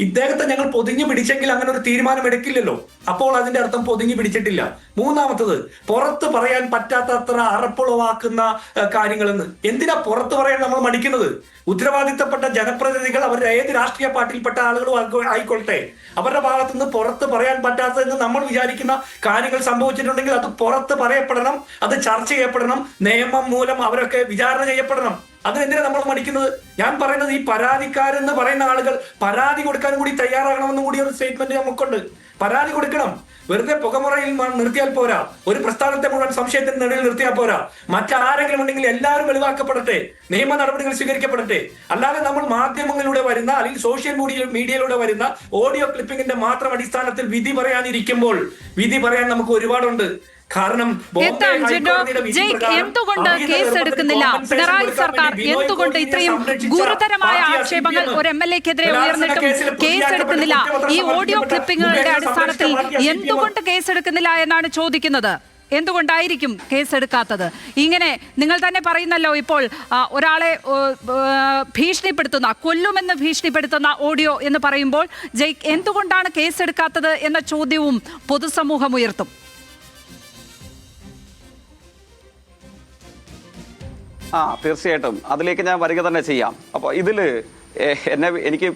ഇദ്ദേഹത്തെ ഞങ്ങൾ പൊതിഞ്ഞു പിടിച്ചെങ്കിൽ അങ്ങനെ ഒരു തീരുമാനം എടുക്കില്ലല്ലോ. അപ്പോൾ അതിന്റെ അർത്ഥം പൊതിഞ്ഞു പിടിച്ചിട്ടില്ല. മൂന്നാമത്തത്, പുറത്ത് പറയാൻ പറ്റാത്തത്ര അറപ്പുളവാക്കുന്ന കാര്യങ്ങളെന്ന്. എന്തിനാ പുറത്ത് പറയാൻ നമ്മൾ മടിക്കുന്നത്? ഉത്തരവാദിത്തപ്പെട്ട ജനപ്രതിനിധികൾ അവരുടെ ഏത് രാഷ്ട്രീയ പാർട്ടിയിൽപ്പെട്ട ആളുകളും ആയിക്കൊള്ളട്ടെ, അവരുടെ ഭാഗത്തു നിന്ന് പുറത്ത് പറയാൻ പറ്റാത്തതെന്ന് നമ്മൾ വിചാരിക്കുന്ന കാര്യങ്ങൾ സംഭവിച്ചിട്ടുണ്ടെങ്കിൽ അത് പുറത്ത് പറയപ്പെടണം, അത് ചർച്ച ചെയ്യപ്പെടണം, നിയമം മൂലം അവരൊക്കെ വിചാരണ ചെയ്യപ്പെടണം. അതിനെന്തിനാ നമ്മൾ മടിക്കുന്നത്? ഞാൻ പറയുന്നത്, ഈ പരാതിക്കാരെന്ന് പറയുന്ന ആളുകൾ പരാതി കൊടുക്കാൻ കൂടി തയ്യാറാകണമെന്നും കൂടി ഒരു സ്റ്റേറ്റ്മെന്റ് നമുക്കുണ്ട്. പരാതി കൊടുക്കണം. വെറുതെ പുകമുറയിൽ നിർത്തിയാൽ പോരാ, ഒരു പ്രസ്ഥാനത്തെ മുഴുവൻ സംശയത്തിന് നിഴലിൽ നിർത്തിയാൽ പോരാ. മറ്റാരെങ്കിലും ഉണ്ടെങ്കിൽ എല്ലാവരും വെളിവാക്കപ്പെടട്ടെ, നിയമ നടപടികൾ സ്വീകരിക്കപ്പെടട്ടെ. അല്ലാതെ നമ്മൾ മാധ്യമങ്ങളിലൂടെ വരുന്ന അല്ലെങ്കിൽ സോഷ്യൽ മീഡിയയിലൂടെ വരുന്ന ഓഡിയോ ക്ലിപ്പിംഗിന്റെ മാത്രം അടിസ്ഥാനത്തിൽ വിധി പറയാനിരിക്കുമ്പോൾ വിധി പറയാൻ നമുക്ക് ഒരുപാടുണ്ട്. കാരണം എന്തുകൊണ്ട് കേസ് എടുക്കുന്നില്ല പിണറായി സർക്കാർ? എന്തുകൊണ്ട് ഇത്രയും ഗുരുതരമായ ആക്ഷേപങ്ങൾ ഒരു MLA-ക്കെതിരെ ഉയർന്നിട്ടും കേസ് എടുക്കുന്നില്ല? ഈ ഓഡിയോ ക്ലിപ്പിംഗുകളുടെ അടിസ്ഥാനത്തിൽ എന്തുകൊണ്ട് കേസ് എടുക്കുന്നില്ല എന്നാണ് ചോദിക്കുന്നത്. എന്തുകൊണ്ടായിരിക്കും കേസ് എടുക്കാത്തത്? ഇങ്ങനെ നിങ്ങൾ തന്നെ പറയുന്നല്ലോ, ഇപ്പോൾ ഒരാളെ ഭീഷണിപ്പെടുത്തുന്ന, കൊല്ലുമെന്ന് ഭീഷണിപ്പെടുത്തുന്ന ഓഡിയോ എന്ന് പറയുമ്പോൾ എന്തുകൊണ്ടാണ് കേസ് എടുക്കാത്തത് എന്ന ചോദ്യവും പൊതുസമൂഹം ഉയർത്തും. തീർച്ചയായിട്ടും അതിലേക്ക് ഞാൻ വരിക തന്നെ ചെയ്യാം. അപ്പോൾ എനിക്ക്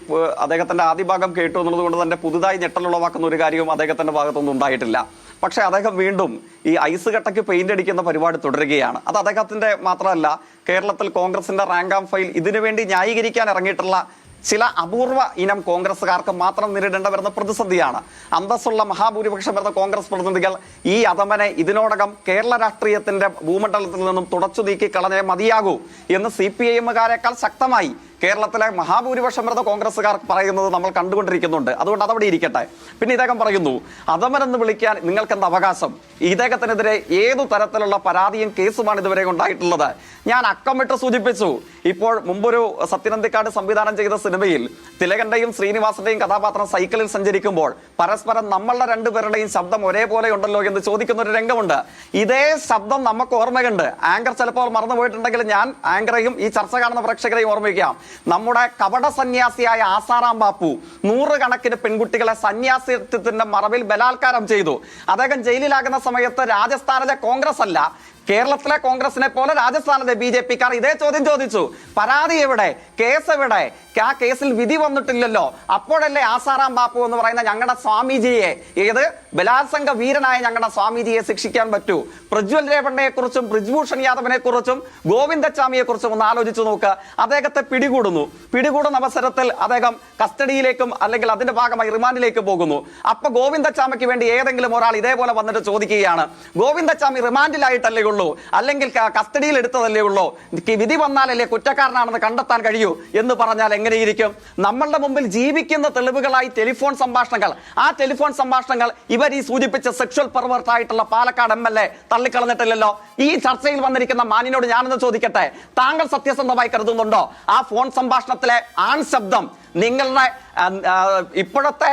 അദ്ദേഹത്തിന്റെ ആദ്യ ഭാഗം കേട്ടു എന്നുള്ളത് കൊണ്ട് തന്നെ പുതുതായി ഞെട്ടലുളവാക്കുന്ന ഒരു കാര്യവും അദ്ദേഹത്തിന്റെ ഭാഗത്തൊന്നും ഉണ്ടായിട്ടില്ല. പക്ഷെ അദ്ദേഹം വീണ്ടും ഈ ഐസ് കട്ടയ്ക്ക് പെയിന്റ് അടിക്കുന്ന പരിപാടി തുടരുകയാണ്. അത് അദ്ദേഹത്തിന്റെ മാത്രമല്ല, കേരളത്തിൽ കോൺഗ്രസിന്റെ റാങ്ക് ആൻഡ് ഫയൽ ഇതിനുവേണ്ടി ന്യായീകരിക്കാൻ ഇറങ്ങിയിട്ടുള്ള ചില അപൂർവ ഇനം കോൺഗ്രസ്സുകാർക്ക് മാത്രം നേരിടേണ്ട വരുന്ന പ്രതിസന്ധിയാണ്. അന്തസ്സുള്ള മഹാഭൂരിപക്ഷം വരുന്ന കോൺഗ്രസ് പ്രതിനിധികൾ ഈ അധമനെ ഇതിനോടകം കേരള രാഷ്ട്രീയത്തിന്റെ ഭൂമണ്ഡലത്തിൽ നിന്നും തുടച്ചു നീക്കി കളഞ്ഞേ മതിയാകൂ എന്ന് CPIM-കാരെക്കാൾ ശക്തമായി കേരളത്തിലെ മഹാഭൂരിപക്ഷം വരുന്ന കോൺഗ്രസ്സുകാർ പറയുന്നത് നമ്മൾ കണ്ടുകൊണ്ടിരിക്കുന്നുണ്ട്. അതുകൊണ്ട് അതവിടെ ഇരിക്കട്ടെ. പിന്നെ ഇദ്ദേഹം പറയുന്നു, അധമനെന്ന് വിളിക്കാൻ നിങ്ങൾക്ക് എന്താ അവകാശം? ഇദ്ദേഹത്തിനെതിരെ ഏതു തരത്തിലുള്ള പരാതിയും കേസുമാണ് ഇതുവരെ ഉണ്ടായിട്ടുള്ളത്? ഞാൻ അക്കമിട്ട് സൂചിപ്പിച്ചു. ഇപ്പോൾ മുമ്പൊരു സത്യനന്ദിക്കാട് സംവിധാനം ചെയ്ത സിനിമയിൽ തിലകന്റെയും ശ്രീനിവാസന്റെയും കഥാപാത്രം സൈക്കിളിൽ സഞ്ചരിക്കുമ്പോൾ പരസ്പരം നമ്മളുടെ രണ്ടുപേരുടെയും ശബ്ദം ഒരേപോലെ ഉണ്ടല്ലോ എന്ന് ചോദിക്കുന്ന ഒരു രംഗമുണ്ട്. ഇതേ ശബ്ദം നമുക്ക് ഓർമ്മയുണ്ട്. ആങ്കർ ചിലപ്പോൾ മറന്നുപോയിട്ടുണ്ടെങ്കിൽ ഞാൻ ആങ്കറെയും ഈ ചർച്ച കാണുന്ന പ്രേക്ഷകരെയും ഓർമ്മിക്കാം. നമ്മുടെ കപട സന്യാസിയായ ആസാറാം ബാപ്പു നൂറുകണക്കിന് പെൺകുട്ടികളെ സന്യാസിത്വത്തിന്റെ മറവിൽ ബലാത്കാരം ചെയ്തു. അദ്ദേഹം ജയിലിലാകുന്ന സമയത്ത് രാജസ്ഥാനിലെ കോൺഗ്രസ് അല്ല, കേരളത്തിലെ കോൺഗ്രസിനെ പോലെ രാജസ്ഥാനിലെ BJP-ക്കാർ ഇതേ ചോദ്യം ചോദിച്ചു. പരാതി എവിടെ? കേസ് എവിടെ? ആ കേസിൽ വിധി വന്നിട്ടില്ലല്ലോ. അപ്പോഴല്ലേ ആസാറാം ബാപ്പു എന്ന് പറയുന്ന ഞങ്ങളുടെ സ്വാമിജിയെ, ഏത് ബലാത്സംഗ വീരനായ ഞങ്ങളുടെ സ്വാമിജിയെ ശിക്ഷിക്കാൻ പറ്റൂ? പ്രജ്വൽ രേവണ്ണയെ കുറിച്ചും ബ്രിജ്ഭൂഷൺ യാദവിനെ കുറിച്ചും ഗോവിന്ദച്ചാമിയെ കുറിച്ചും ഒന്ന് ആലോചിച്ച് നോക്കുക. അദ്ദേഹത്തെ പിടികൂടുന്ന അവസരത്തിൽ അദ്ദേഹം കസ്റ്റഡിയിലേക്കും അല്ലെങ്കിൽ അതിന്റെ ഭാഗമായി റിമാൻഡിലേക്ക് പോകുന്നു. അപ്പൊ ഗോവിന്ദച്ചാമിക്ക് വേണ്ടി ഏതെങ്കിലും ഒരാൾ ഇതേപോലെ വന്നിട്ട് ചോദിക്കുകയാണ്, ഗോവിന്ദച്ചാമി റിമാൻഡിലായിട്ടല്ലേ ഉള്ളൂ, അല്ലെങ്കിൽ കസ്റ്റഡിയിൽ എടുത്തതല്ലേ ഉള്ളൂ, വിധി വന്നാലല്ലേ കുറ്റക്കാരനാണെന്ന് കണ്ടെത്താൻ കഴിയൂ എന്ന് പറഞ്ഞാൽ എങ്ങനെയിരിക്കും? നമ്മളുടെ മുമ്പിൽ ജീവിക്കുന്ന തെളിവുകളായി ടെലിഫോൺ സംഭാഷണങ്ങൾ, ആ ടെലിഫോൺ സംഭാഷണങ്ങൾ ഇവർ ഈ സൂചിപ്പിച്ച സെക്ഷൽ പെർവേർട്ട് ആയിട്ടുള്ള പാലക്കാട് MLA തള്ളിക്കളഞ്ഞിട്ടില്ലല്ലോ. ഈ ചർച്ചയിൽ വന്നിരിക്കുന്ന മാനിനോട് ഞാനൊന്ന് ചോദിക്കട്ടെ, താങ്കൾ സത്യസന്ധമായി കരുതുന്നുണ്ടോ ആ ഫോൺ സംഭാഷണത്തിലെ ആൺ ശബ്ദം നിങ്ങളുടെ ഇപ്പോഴത്തെ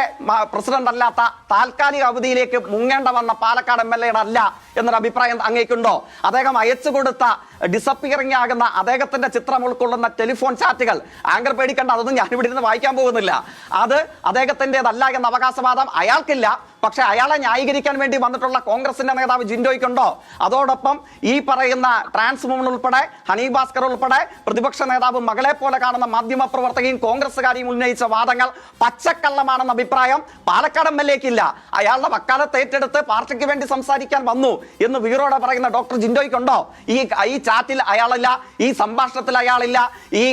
പ്രസിഡന്റ് അല്ലാത്ത താൽക്കാലിക അവധിയിലേക്ക് മുങ്ങേണ്ട വന്ന പാലക്കാട് MLA അല്ല എന്നൊരു അഭിപ്രായം അങ്ങേക്കുണ്ടോ? അദ്ദേഹം അയച്ചു കൊടുത്ത ഡിസപ്പിയറിംഗ് ആകുന്ന അദ്ദേഹത്തിന്റെ ചിത്രം ഉൾക്കൊള്ളുന്ന ടെലിഫോൺ ചാറ്റുകൾ, ആങ്കർ പേടിക്കേണ്ട, അതൊന്നും ഞാനിവിടെ നിന്ന് വായിക്കാൻ പോകുന്നില്ല. അത് അദ്ദേഹത്തിൻ്റെതല്ല എന്ന അവകാശവാദം അയാൾക്കില്ല. പക്ഷെ അയാളെ ന്യായീകരിക്കാൻ വേണ്ടി വന്നിട്ടുള്ള കോൺഗ്രസിന്റെ നേതാവ് ജിൻഡോയ്ക്കുണ്ടോ? അതോടൊപ്പം ഈ പറയുന്ന ട്രാൻസ് വുമൺ ഉൾപ്പെടെ, ഹണി ഭാസ്കർ ഉൾപ്പെടെ പ്രതിപക്ഷ നേതാവ് മകളെ പോലെ കാണുന്ന മാധ്യമ പ്രവർത്തകയും കോൺഗ്രസ്സുകാരെയും ഉന്നയിച്ച വാദങ്ങൾ പച്ചക്കള്ളമാണെന്ന അഭിപ്രായം പാലക്കാട് MLA-ക്കില്ല. അയാളുടെ വക്കാലത്ത് ഏറ്റെടുത്ത് പാർട്ടിക്ക് വേണ്ടി സംസാരിക്കാൻ വന്നു എന്ന് വീറോടെ പറയുന്ന ഡോക്ടർ ജിൻഡോയ്ക്കുണ്ടോ? ഈ ചാറ്റിൽ അയാളില്ല, ഈ സംഭാഷണത്തിൽ അയാളില്ല, ഈ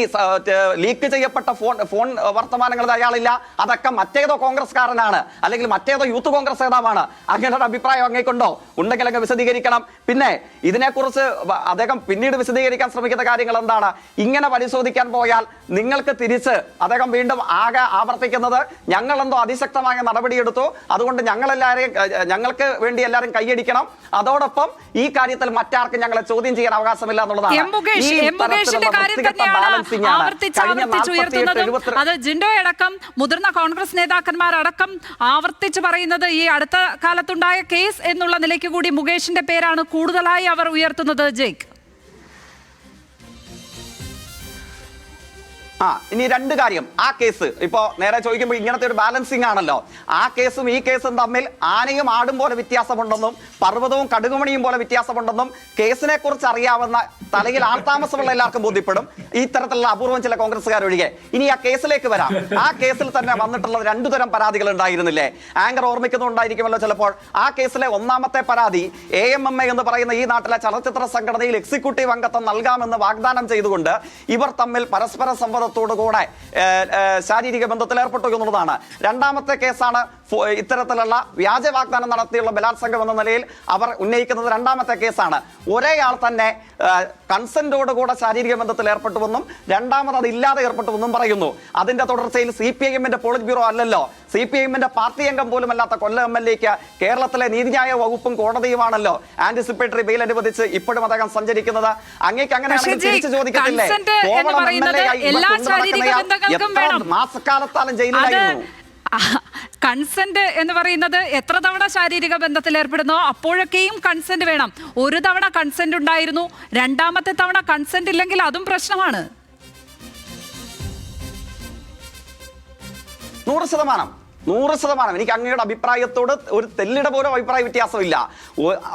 ലീക്ക് ചെയ്യപ്പെട്ട ഫോൺ വർത്തമാനങ്ങളിൽ അയാളില്ല. അതൊക്കെ മറ്റേതോ കോൺഗ്രസ്കാരനാണ്, അല്ലെങ്കിൽ മറ്റേതോ യൂത്ത് കോൺഗ്രസ് നേതാവാണ്. അങ്ങനെ ഒരു അഭിപ്രായം അങ്ങേക്കുണ്ടോ? ഉണ്ടെങ്കിൽ അങ്ങ് വിശദീകരിക്കണം. പിന്നെ ഇതിനെക്കുറിച്ച് അദ്ദേഹം പിന്നീട് വിശദീകരിക്കാൻ ശ്രമിക്കുന്ന കാര്യങ്ങൾ എന്താണ്? ഇങ്ങനെ പരിശോധിക്കാൻ പോയാൽ നിങ്ങൾക്ക് തിരിച്ച് അദ്ദേഹം വീണ്ടും ആകെ ആവർത്തിക്കുന്നത് ഞങ്ങളെന്തോ അതിശക്തമായ നടപടിയെടുത്തു, അതുകൊണ്ട് ഞങ്ങൾക്ക് വേണ്ടി എല്ലാവരും കൈയടിക്കണം, അതോടൊപ്പം ഈ കാര്യത്തിൽ മറ്റാർക്കും ഞങ്ങളെ ചോദ്യം ചെയ്യാൻ അവകാശമില്ല എന്നുള്ളതാണ്. അത് ജിൻഡോ അടക്കം മുതിർന്ന കോൺഗ്രസ് നേതാക്കന്മാരടക്കം ആവർത്തിച്ച് പറയുന്നത് ഈ അടുത്ത കാലത്തുണ്ടായ കേസ് എന്നുള്ള നിലയ്ക്ക് കൂടി മുകേഷിന്റെ പേരാണ് കൂടുതലായി അവർ ഉയർത്തുന്നത്. ജയ്ക്ക്, ഇനി രണ്ട് കാര്യം. ആ കേസ് ഇപ്പോ നേരെ ചോദിക്കുമ്പോൾ ഇങ്ങനത്തെ ഒരു ബാലൻസിങ് ആണല്ലോ. ആ കേസും ഈ കേസും തമ്മിൽ ആനയും ആടും പോലെ വ്യത്യാസമുണ്ടെന്നും പർവ്വതവും കടുകുമണിയും പോലെ വ്യത്യാസമുണ്ടെന്നും കേസിനെ കുറിച്ച് അറിയാവുന്ന തലയിൽ ആൾതാമസമുള്ള എല്ലാവർക്കും ബോധ്യപ്പെടും, ഈ തരത്തിലുള്ള അപൂർവം ചില കോൺഗ്രസ്സുകാരൊഴികെ. ഇനി ആ കേസിലേക്ക് വരാം. ആ കേസിൽ തന്നെ വന്നിട്ടുള്ള രണ്ടു തരം പരാതികൾ ഉണ്ടായിരുന്നില്ലേ? ആങ്കർ ഓർമ്മിക്കുന്നുണ്ടായിരിക്കുമല്ലോ ചിലപ്പോൾ. ആ കേസിലെ ഒന്നാമത്തെ പരാതി AMMA എന്ന് പറയുന്ന ഈ നാട്ടിലെ ചലച്ചിത്ര സംഘടനയിൽ എക്സിക്യൂട്ടീവ് അംഗത്വം നൽകാമെന്ന് വാഗ്ദാനം ചെയ്തുകൊണ്ട് ഇവർ തമ്മിൽ പരസ്പര സമ്മതത്തോടുകൂടെ ശാരീരിക ബന്ധത്തിൽ ഏർപ്പെട്ടു എന്നുള്ളതാണ്. രണ്ടാമത്തെ കേസാണ് ഇത്തരത്തിലുള്ള വ്യാജ വാഗ്ദാനം നടത്തിയുള്ള ബലാത്സംഗം എന്ന നിലയിൽ അവർ ഉന്നയിക്കുന്നത്. രണ്ടാമത്തെ കേസാണ്. ഒരേയാൾ തന്നെ കൺസെന്റോടുകൂടെ ശാരീരിക ബന്ധത്തിൽ ഏർപ്പെട്ടുവെന്നും രണ്ടാമത് അതില്ലാതെ ഏർപ്പെട്ടുവെന്നും പറയുന്നു. അതിന്റെ തുടർച്ചയിൽ CPIM-ന്റെ പോളിറ്റ് ബ്യൂറോ അല്ലല്ലോ, CPIM-ന്റെ പാർട്ടി അംഗം പോലും അല്ലാത്ത കൊല്ലം MLA-ക്ക് കേരളത്തിലെ നീതിന്യായ വകുപ്പും കോടതിയുമാണല്ലോ ആന്റിസിപ്പേറ്ററി ബെയിൽ അനുവദിച്ച് ഇപ്പോഴും അദ്ദേഹം സഞ്ചരിക്കുന്നത്. അങ്ങേക്ക് അങ്ങനെയാണെങ്കിൽ തിരിച്ചു ചോദിക്കത്തില്ലേ, മാസക്കാലത്താലും ജയിലിലായിരുന്നു. കൺസെന്റ് എന്ന് പറയുന്നത് എത്ര തവണ ശാരീരിക ബന്ധത്തിൽ ഏർപ്പെടുന്നോ അപ്പോഴൊക്കെയും കൺസെന്റ് വേണം. ഒരു തവണ കൺസെന്റ് ഉണ്ടായിരുന്നു, രണ്ടാമത്തെ തവണ കൺസെന്റ് ഇല്ലെങ്കിൽ അതും പ്രശ്നമാണ്. 100% എനിക്ക് അങ്ങയുടെ അഭിപ്രായത്തോട് ഒരു തെല്ലിട പോലും അഭിപ്രായ വ്യത്യാസമില്ല.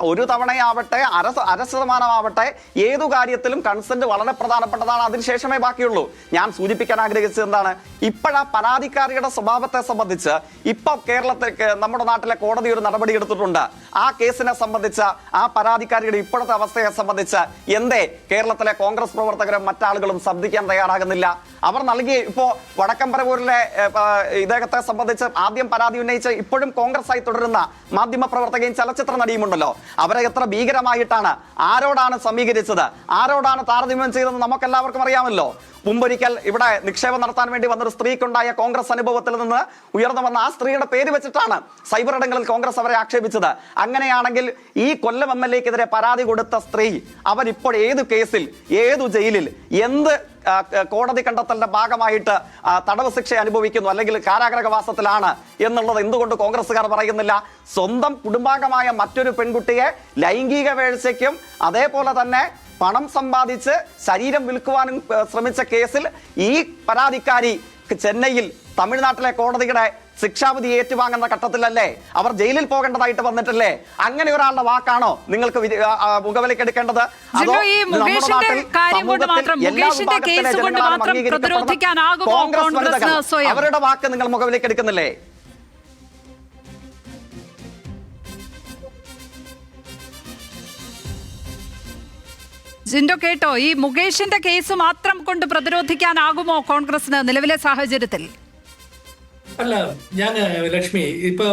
ഒരു തവണയാവട്ടെ, അര ശതമാനമാവട്ടെ, ഏതു കാര്യത്തിലും കൺസെന്റ് വളരെ പ്രധാനപ്പെട്ടതാണ്. അതിനുശേഷമേ ബാക്കിയുള്ളൂ. ഞാൻ സൂചിപ്പിക്കാൻ ആഗ്രഹിച്ചത് എന്താണ്, ഇപ്പോഴാ പരാതിക്കാരിയുടെ സ്വഭാവത്തെ സംബന്ധിച്ച് ഇപ്പൊ കേരളത്തിൽ നമ്മുടെ നാട്ടിലെ കോടതി ഒരു നടപടി എടുത്തിട്ടുണ്ട്. ആ കേസിനെ സംബന്ധിച്ച്, ആ പരാതിക്കാരിയുടെ ഇപ്പോഴത്തെ അവസ്ഥയെ സംബന്ധിച്ച് എന്തേ കേരളത്തിലെ കോൺഗ്രസ് പ്രവർത്തകരും മറ്റാളുകളും ശബ്ദിക്കാൻ തയ്യാറാകുന്നില്ല? അവർ നൽകി ഇപ്പോ വടക്കമ്പരപൂരിലെ ഇദ്ദേഹത്തെ സംബന്ധിച്ച് ആദ്യം പരാതി ഉന്നയിച്ച് ഇപ്പോഴും കോൺഗ്രസ് ആയി തുടരുന്ന മാധ്യമ പ്രവർത്തകയും ചലച്ചിത്ര നടിയുമുണ്ടല്ലോ, അവരെ എത്ര ഭീകരമായിട്ടാണ്, ആരോടാണ് സമീകരിച്ചത്, ആരോടാണ് താരതമ്യം ചെയ്തതെന്ന് നമുക്കെല്ലാവർക്കും അറിയാമല്ലോ. മുമ്പൊരിക്കൽ ഇവിടെ നിക്ഷേപം നടത്താൻ വേണ്ടി വന്നൊരു സ്ത്രീക്കുണ്ടായ കോൺഗ്രസ് അനുഭവത്തിൽ നിന്ന് ഉയർന്നു വന്ന ആ സ്ത്രീയുടെ പേര് വെച്ചിട്ടാണ് സൈബർ ഇടങ്ങളിൽ കോൺഗ്രസ് അവരെ ആക്ഷേപിച്ചത്. അങ്ങനെയാണെങ്കിൽ ഈ കൊല്ലം MLA-ക്കെതിരെ പരാതി കൊടുത്ത സ്ത്രീ അവരിപ്പോൾ ഏതു കേസിൽ, ഏതു ജയിലിൽ, എന്ത് കോടതി കണ്ടെത്തലിന്റെ ഭാഗമായിട്ട് തടവ് ശിക്ഷ അനുഭവിക്കുന്നു, അല്ലെങ്കിൽ കാരാഗ്രഹവാസത്തിലാണ് എന്നുള്ളത് എന്തുകൊണ്ട് കോൺഗ്രസ്സുകാർ പറയുന്നില്ല? സ്വന്തം കുടുംബാംഗമായ മറ്റൊരു പെൺകുട്ടിയെ ലൈംഗിക വീഴ്ചയ്ക്കും അതേപോലെ തന്നെ പണം സമ്പാദിച്ച് ശരീരം വിൽക്കുവാനും ശ്രമിച്ച കേസിൽ ഈ പരാതിക്കാരി ചെന്നൈയിൽ തമിഴ്നാട്ടിലെ കോടതിയുടെ ശിക്ഷാവിധി ഏറ്റുവാങ്ങുന്ന ഘട്ടത്തിലല്ലേ അവർ ജയിലിൽ പോകേണ്ടതായിട്ട് വന്നിട്ടില്ലേ? അങ്ങനെ ഒരാളുടെ വാക്കാണോ നിങ്ങൾക്ക് മുഖവിലേക്ക് എടുക്കേണ്ടത്? അതോ അവരുടെ വാക്ക് നിങ്ങൾ മുഖവിലേക്ക് എടുക്കുന്നില്ലേ? ജിൻഡോ കേട്ടോ, ഈ മുകേഷിന്റെ കേസ് മാത്രം കൊണ്ട് പ്രതിരോധിക്കാനാകുമോ കോൺഗ്രസിന് നിലവിലെ സാഹചര്യത്തിൽ? അല്ല, ഞാൻ ലക്ഷ്മി, ഇപ്പൊ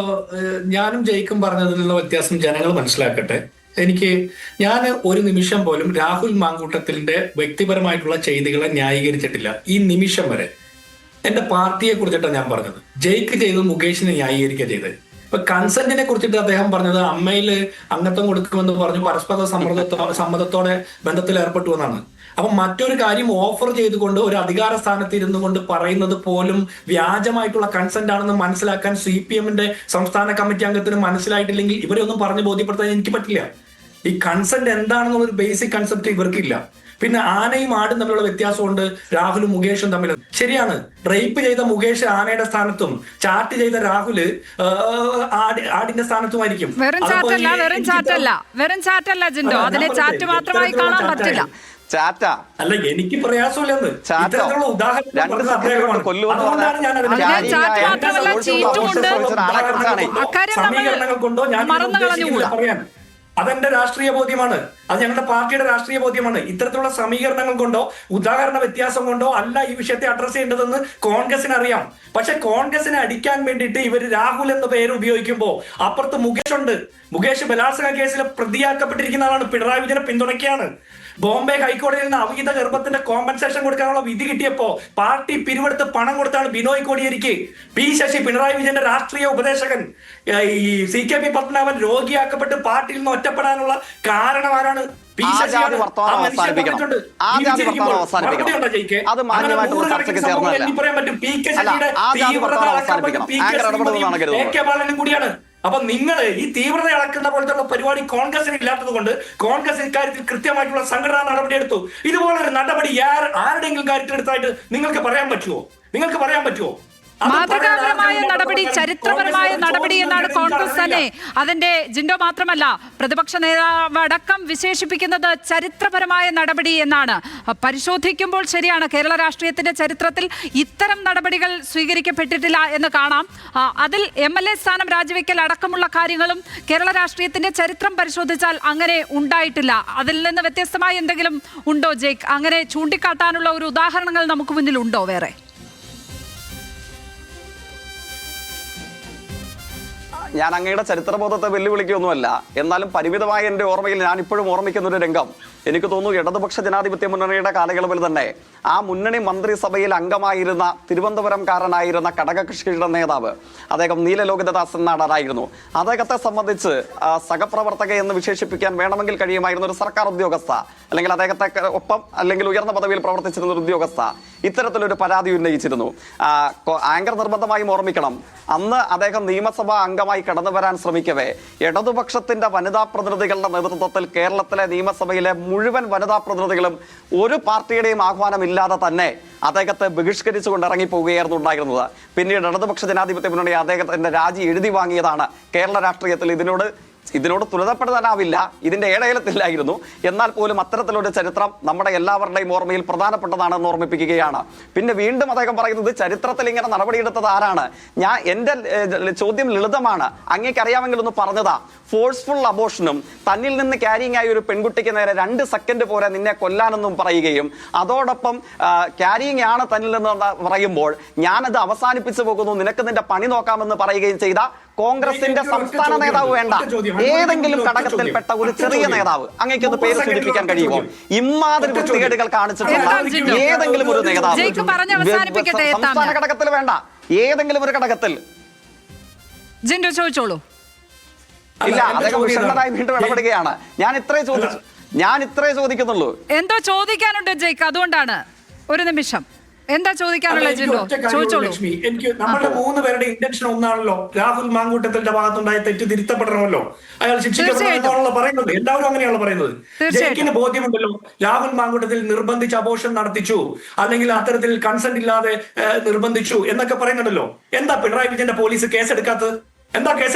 ഞാനും ജയിക്കും പറഞ്ഞതിലുള്ള വ്യത്യാസം ജനങ്ങൾ മനസ്സിലാക്കട്ടെ. ഞാൻ ഒരു നിമിഷം പോലും രാഹുൽ മാങ്കൂട്ടത്തിന്റെ വ്യക്തിപരമായിട്ടുള്ള ചെയ്തികളെ ന്യായീകരിച്ചിട്ടില്ല ഈ നിമിഷം വരെ. എന്റെ പാർട്ടിയെ കുറിച്ചിട്ടാണ് ഞാൻ പറഞ്ഞത്. ജയിക്ക് ചെയ്തത് മുകേഷിനെ ന്യായീകരിക്കുക ചെയ്തത്. ഇപ്പൊ കൺസെന്റിനെ കുറിച്ചിട്ട് അദ്ദേഹം പറഞ്ഞത് അമ്മയില് അംഗത്വം കൊടുക്കുമെന്ന് പറഞ്ഞു പരസ്പര സമ്മതത്തോടെ ബന്ധത്തിൽ ഏർപ്പെട്ടു എന്നാണ്. അപ്പൊ മറ്റൊരു കാര്യം ഓഫർ ചെയ്തുകൊണ്ട് ഒരു അധികാര സ്ഥാനത്ത് ഇരുന്നു കൊണ്ട് പറയുന്നത് പോലും വ്യാജമായിട്ടുള്ള കൺസെന്റ് ആണെന്ന് മനസ്സിലാക്കാൻ CPM-ന്റെ സംസ്ഥാന കമ്മിറ്റി അംഗത്തിന് മനസ്സിലായിട്ടില്ലെങ്കിൽ ഇവരെ ഒന്നും പറഞ്ഞു ബോധ്യപ്പെടുത്താൻ എനിക്ക് പറ്റില്ല. ഈ കൺസെന്റ് എന്താണെന്നുള്ള ഒരു ബേസിക് കൺസെപ്റ്റ് ഇവർക്കില്ല. പിന്നെ ആനയും ആടും തമ്മിലുള്ള വ്യത്യാസമുണ്ട് രാഹുലും മുകേഷും തമ്മിൽ. ശരിയാണ്, റേപ്പ് ചെയ്ത മുകേഷ് ആനയുടെ സ്ഥാനത്തും ചാറ്റ് ചെയ്ത രാഹുല് ആടിന്റെ സ്ഥാനത്തുമായിരിക്കും. വെറും ചാറ്റല്ല ജിൻഡോ, അതിനെ ചാറ്റ് മാത്രമായി കാണാൻ പറ്റില്ല. അല്ല, എനിക്ക് പ്രയാസമില്ലെന്ന് ഇത്തരത്തിലുള്ള സമീകരണങ്ങൾ കൊണ്ടോ ഞാൻ പറയാൻ അതെന്റെ രാഷ്ട്രീയ ബോധ്യമാണ്, അത് ഞങ്ങളുടെ പാർട്ടിയുടെ രാഷ്ട്രീയ ബോധ്യമാണ്. ഇത്തരത്തിലുള്ള സമീകരണങ്ങൾ കൊണ്ടോ ഉദാഹരണ വ്യത്യാസം കൊണ്ടോ അല്ല ഈ വിഷയത്തെ അഡ്രസ് ചെയ്യേണ്ടതെന്ന് കോൺഗ്രസിന് അറിയാം. പക്ഷെ കോൺഗ്രസിനെ അടിക്കാൻ വേണ്ടിയിട്ട് ഇവർ രാഹുൽ എന്ന പേര് ഉപയോഗിക്കുമ്പോൾ അപ്പുറത്ത് മുകേഷ് ഉണ്ട്. മുകേഷ് ബലാത്സംഗ കേസിൽ പ്രതിയാക്കപ്പെട്ടിരിക്കുന്ന ആളാണ്, പിണറായി വിജയനെ പിന്തുണയ്ക്കുകയാണ്. ബോംബെ ഹൈക്കോടതിയിൽ നിന്ന് അവിഹിത ഗർഭത്തിന്റെ കോമ്പൻസേഷൻ കൊടുക്കാനുള്ള വിധി കിട്ടിയപ്പോ പാർട്ടി പിരിവെടുത്ത് പണം കൊടുത്താണ് ബിനോയ് കോടിയേരിക്ക്. പി ശശി, പിണറായി വിജയന്റെ രാഷ്ട്രീയ ഉപദേശകൻ, ഈ CKP പത്മനാഭൻ രോഗിയാക്കപ്പെട്ട് പാർട്ടിയിൽ നിന്ന് ഒറ്റപ്പെടാനുള്ള കാരണം ആരാണ്? പി ശശി. കൂടിയാണ്. അപ്പൊ നിങ്ങൾ ഈ തീവ്രത അളക്കുന്ന പോലത്തെ പരിപാടി കോൺഗ്രസിന് ഇല്ലാത്തത് കൊണ്ട് കോൺഗ്രസ് ഇക്കാര്യത്തിൽ കൃത്യമായിട്ടുള്ള സംഘടനാ നടപടി എടുത്തു. ഇതുപോലൊരു നടപടി ആരുടെയെങ്കിലും കാര്യത്തിൽ എടുത്തായിട്ട് നിങ്ങൾക്ക് പറയാൻ പറ്റുമോ? മാതൃകാപരമായ നടപടി, ചരിത്രപരമായ നടപടി എന്നാണ് കോൺഗ്രസ് തന്നെ അതിന്റെ ജിൻഡോ മാത്രമല്ല പ്രതിപക്ഷ നേതാവ് അടക്കം വിശേഷിപ്പിക്കുന്നത് ചരിത്രപരമായ നടപടി എന്നാണ്. പരിശോധിക്കുമ്പോൾ ശരിയാണ്, കേരള രാഷ്ട്രീയത്തിന്റെ ചരിത്രത്തിൽ ഇത്തരം നടപടികൾ സ്വീകരിക്കപ്പെട്ടിട്ടില്ല എന്ന് കാണാം. അതിൽ MLA സ്ഥാനം രാജിവെക്കൽ അടക്കമുള്ള കാര്യങ്ങളും കേരള രാഷ്ട്രീയത്തിന്റെ ചരിത്രം പരിശോധിച്ചാൽ അങ്ങനെ ഉണ്ടായിട്ടില്ല. അതിൽ നിന്ന് വ്യത്യസ്തമായി എന്തെങ്കിലും ഉണ്ടോ ജേക്ക്? അങ്ങനെ ചൂണ്ടിക്കാട്ടാനുള്ള ഒരു ഉദാഹരണങ്ങൾ നമുക്ക് മുന്നിൽ ഉണ്ടോ വേറെ? ഞാൻ അങ്ങയുടെ ചരിത്രബോധത്തെ വെല്ലുവിളിക്കൊന്നുമല്ല, എന്നാലും പരിമിതമായ എൻ്റെ ഓർമ്മയിൽ ഞാൻ ഇപ്പോഴും ഓർമ്മിക്കുന്ന ഒരു രംഗം, എനിക്ക് തോന്നുന്നു ഇടതുപക്ഷ ജനാധിപത്യ മുന്നണിയുടെ കാലയളവിൽ തന്നെ ആ മുന്നണി മന്ത്രിസഭയിൽ അംഗമായിരുന്ന തിരുവനന്തപുരംകാരനായിരുന്ന ഘടകകക്ഷിയുടെ നേതാവ്, അദ്ദേഹം നീലലോകിതദാസൻ നാടാറായിരുന്നു. അദ്ദേഹത്തെ സംബന്ധിച്ച് സഹപ്രവർത്തക എന്ന് വിശേഷിപ്പിക്കാൻ വേണമെങ്കിൽ കഴിയുമായിരുന്ന ഒരു സർക്കാർ ഉദ്യോഗസ്ഥ, അല്ലെങ്കിൽ അദ്ദേഹത്തെ ഒപ്പം അല്ലെങ്കിൽ ഉയർന്ന പദവിയിൽ പ്രവർത്തിച്ചിരുന്ന ഒരു ഉദ്യോഗസ്ഥ ഇത്തരത്തിലൊരു പരാതി ഉന്നയിച്ചിരുന്നു. ആങ്കർ നിർബന്ധമായും ഓർമ്മിക്കണം, അന്ന് അദ്ദേഹം നിയമസഭാ അംഗമായി കടന്നു വരാൻ ശ്രമിക്കവേ ഇടതുപക്ഷത്തിന്റെ വനിതാ പ്രതിനിധികളുടെ നേതൃത്വത്തിൽ കേരളത്തിലെ നിയമസഭയിലെ മുഴുവൻ വനിതാ പ്രതിനിധികളും ഒരു പാർട്ടിയുടെയും ആഹ്വാനമില്ലാതെ തന്നെ അദ്ദേഹത്തെ ബഹിഷ്കരിച്ചുകൊണ്ട് ഇറങ്ങിപ്പോവുകയായിരുന്നു ഉണ്ടായിരുന്നത്. പിന്നീട് ഇടതുപക്ഷ ജനാധിപത്യ മുന്നണി അദ്ദേഹത്തിന്റെ രാജി എഴുതി വാങ്ങിയതാണ്. കേരള രാഷ്ട്രീയത്തിൽ ഇതിനോട് തുലനപ്പെടുത്താനാവില്ല, ഇതിന്റെ ഏഴയലത്തില്ലായിരുന്നു. എന്നാൽ പോലും അത്തരത്തിലൊരു ചരിത്രം നമ്മുടെ എല്ലാവരുടെയും ഓർമ്മയിൽ പ്രധാനപ്പെട്ടതാണെന്ന് ഓർമ്മിപ്പിക്കുകയാണ്. പിന്നെ വീണ്ടും അദ്ദേഹം പറയുന്നത് ചരിത്രത്തിൽ ഇങ്ങനെ നടപടിയെടുത്തത് ആരാണ്? എന്റെ ചോദ്യം ലളിതമാണ്, അങ്ങേക്ക് അറിയാമെങ്കിൽ ഒന്ന് പറഞ്ഞതാ. ഫോഴ്സ്ഫുൾ അബോർഷനും തന്നിൽ നിന്ന് ക്യാരിങ് ആയ ഒരു പെൺകുട്ടിക്ക് നേരെ 2 സെക്കൻഡ് പോലെ നിന്നെ കൊല്ലാനെന്നും പറയുകയും അതോടൊപ്പം ക്യാരിങ് ആണ് തന്നിൽ നിന്ന് പറയുമ്പോൾ ഞാനത് അവസാനിപ്പിച്ചു പോകുന്നു, നിനക്ക് നിന്റെ പണി നോക്കാമെന്ന് പറയുകയും ചെയ്ത കോൺഗ്രസിന്റെ സംസ്ഥാന നേതാവ് വേണ്ട, ഏതെങ്കിലും ഘടകത്തിൽപ്പെട്ട ഒരു ചെറിയ നേതാവ്, അങ്ങേക്കൊന്ന് പേര് സൂചിപ്പിക്കാൻ കഴിയുമോ? ഇമാതിരി വൃത്തികേടുകൾ കാണിച്ചിട്ടുള്ള ഏതെങ്കിലും ഒരു നേതാവ് സംസ്ഥാന ഘടകത്തിൽ വേണ്ട, ഏതെങ്കിലും ഒരു ഘടകത്തിൽ ചോദിച്ചോളൂ. ഇല്ല, അദ്ദേഹം വിഷണ്ണനായി വീണ്ടും ഇടപെടുകയാണ്. ഞാൻ ഇത്രേ ചോദിക്കുന്നുള്ളൂ. എന്തോ ചോദിക്കാനുണ്ട് ജയ്ക്ക്, അതുകൊണ്ടാണ്. ഒരു നിമിഷം, എന്താ ചോദിക്കാനുള്ള ജിൻഡോ? ചോദിച്ചോളൂ. എനിക്ക് നമ്മുടെ 3 പേരുടെ ഇന്റൻഷൻ ഒന്നാണല്ലോ, രാഹുൽ മാങ്കൂട്ടത്തിന്റെ ഭാഗത്തുണ്ടായ തെറ്റ് തിരുത്തപ്പെടണമല്ലോ, അയാൾ ശിക്ഷിക്കപ്പെടണമെന്നാണല്ലോ പറയുന്നത്. എല്ലാവരും അങ്ങനെയാണല്ലോ പറയുന്നത്. ജയിക്കിന് ബോധ്യമുണ്ടല്ലോ രാഹുൽ മാങ്കൂട്ടത്തിൽ നിർബന്ധിച്ച് അബോർഷൻ നടത്തിച്ചു, അല്ലെങ്കിൽ അത്തരത്തിൽ കൺസെന്റ് ഇല്ലാതെ നിർബന്ധിച്ചു എന്നൊക്കെ പറയുന്നുണ്ടല്ലോ. എന്താ പിണറായി വിജയന്റെ പോലീസ് കേസെടുക്കാത്തത്?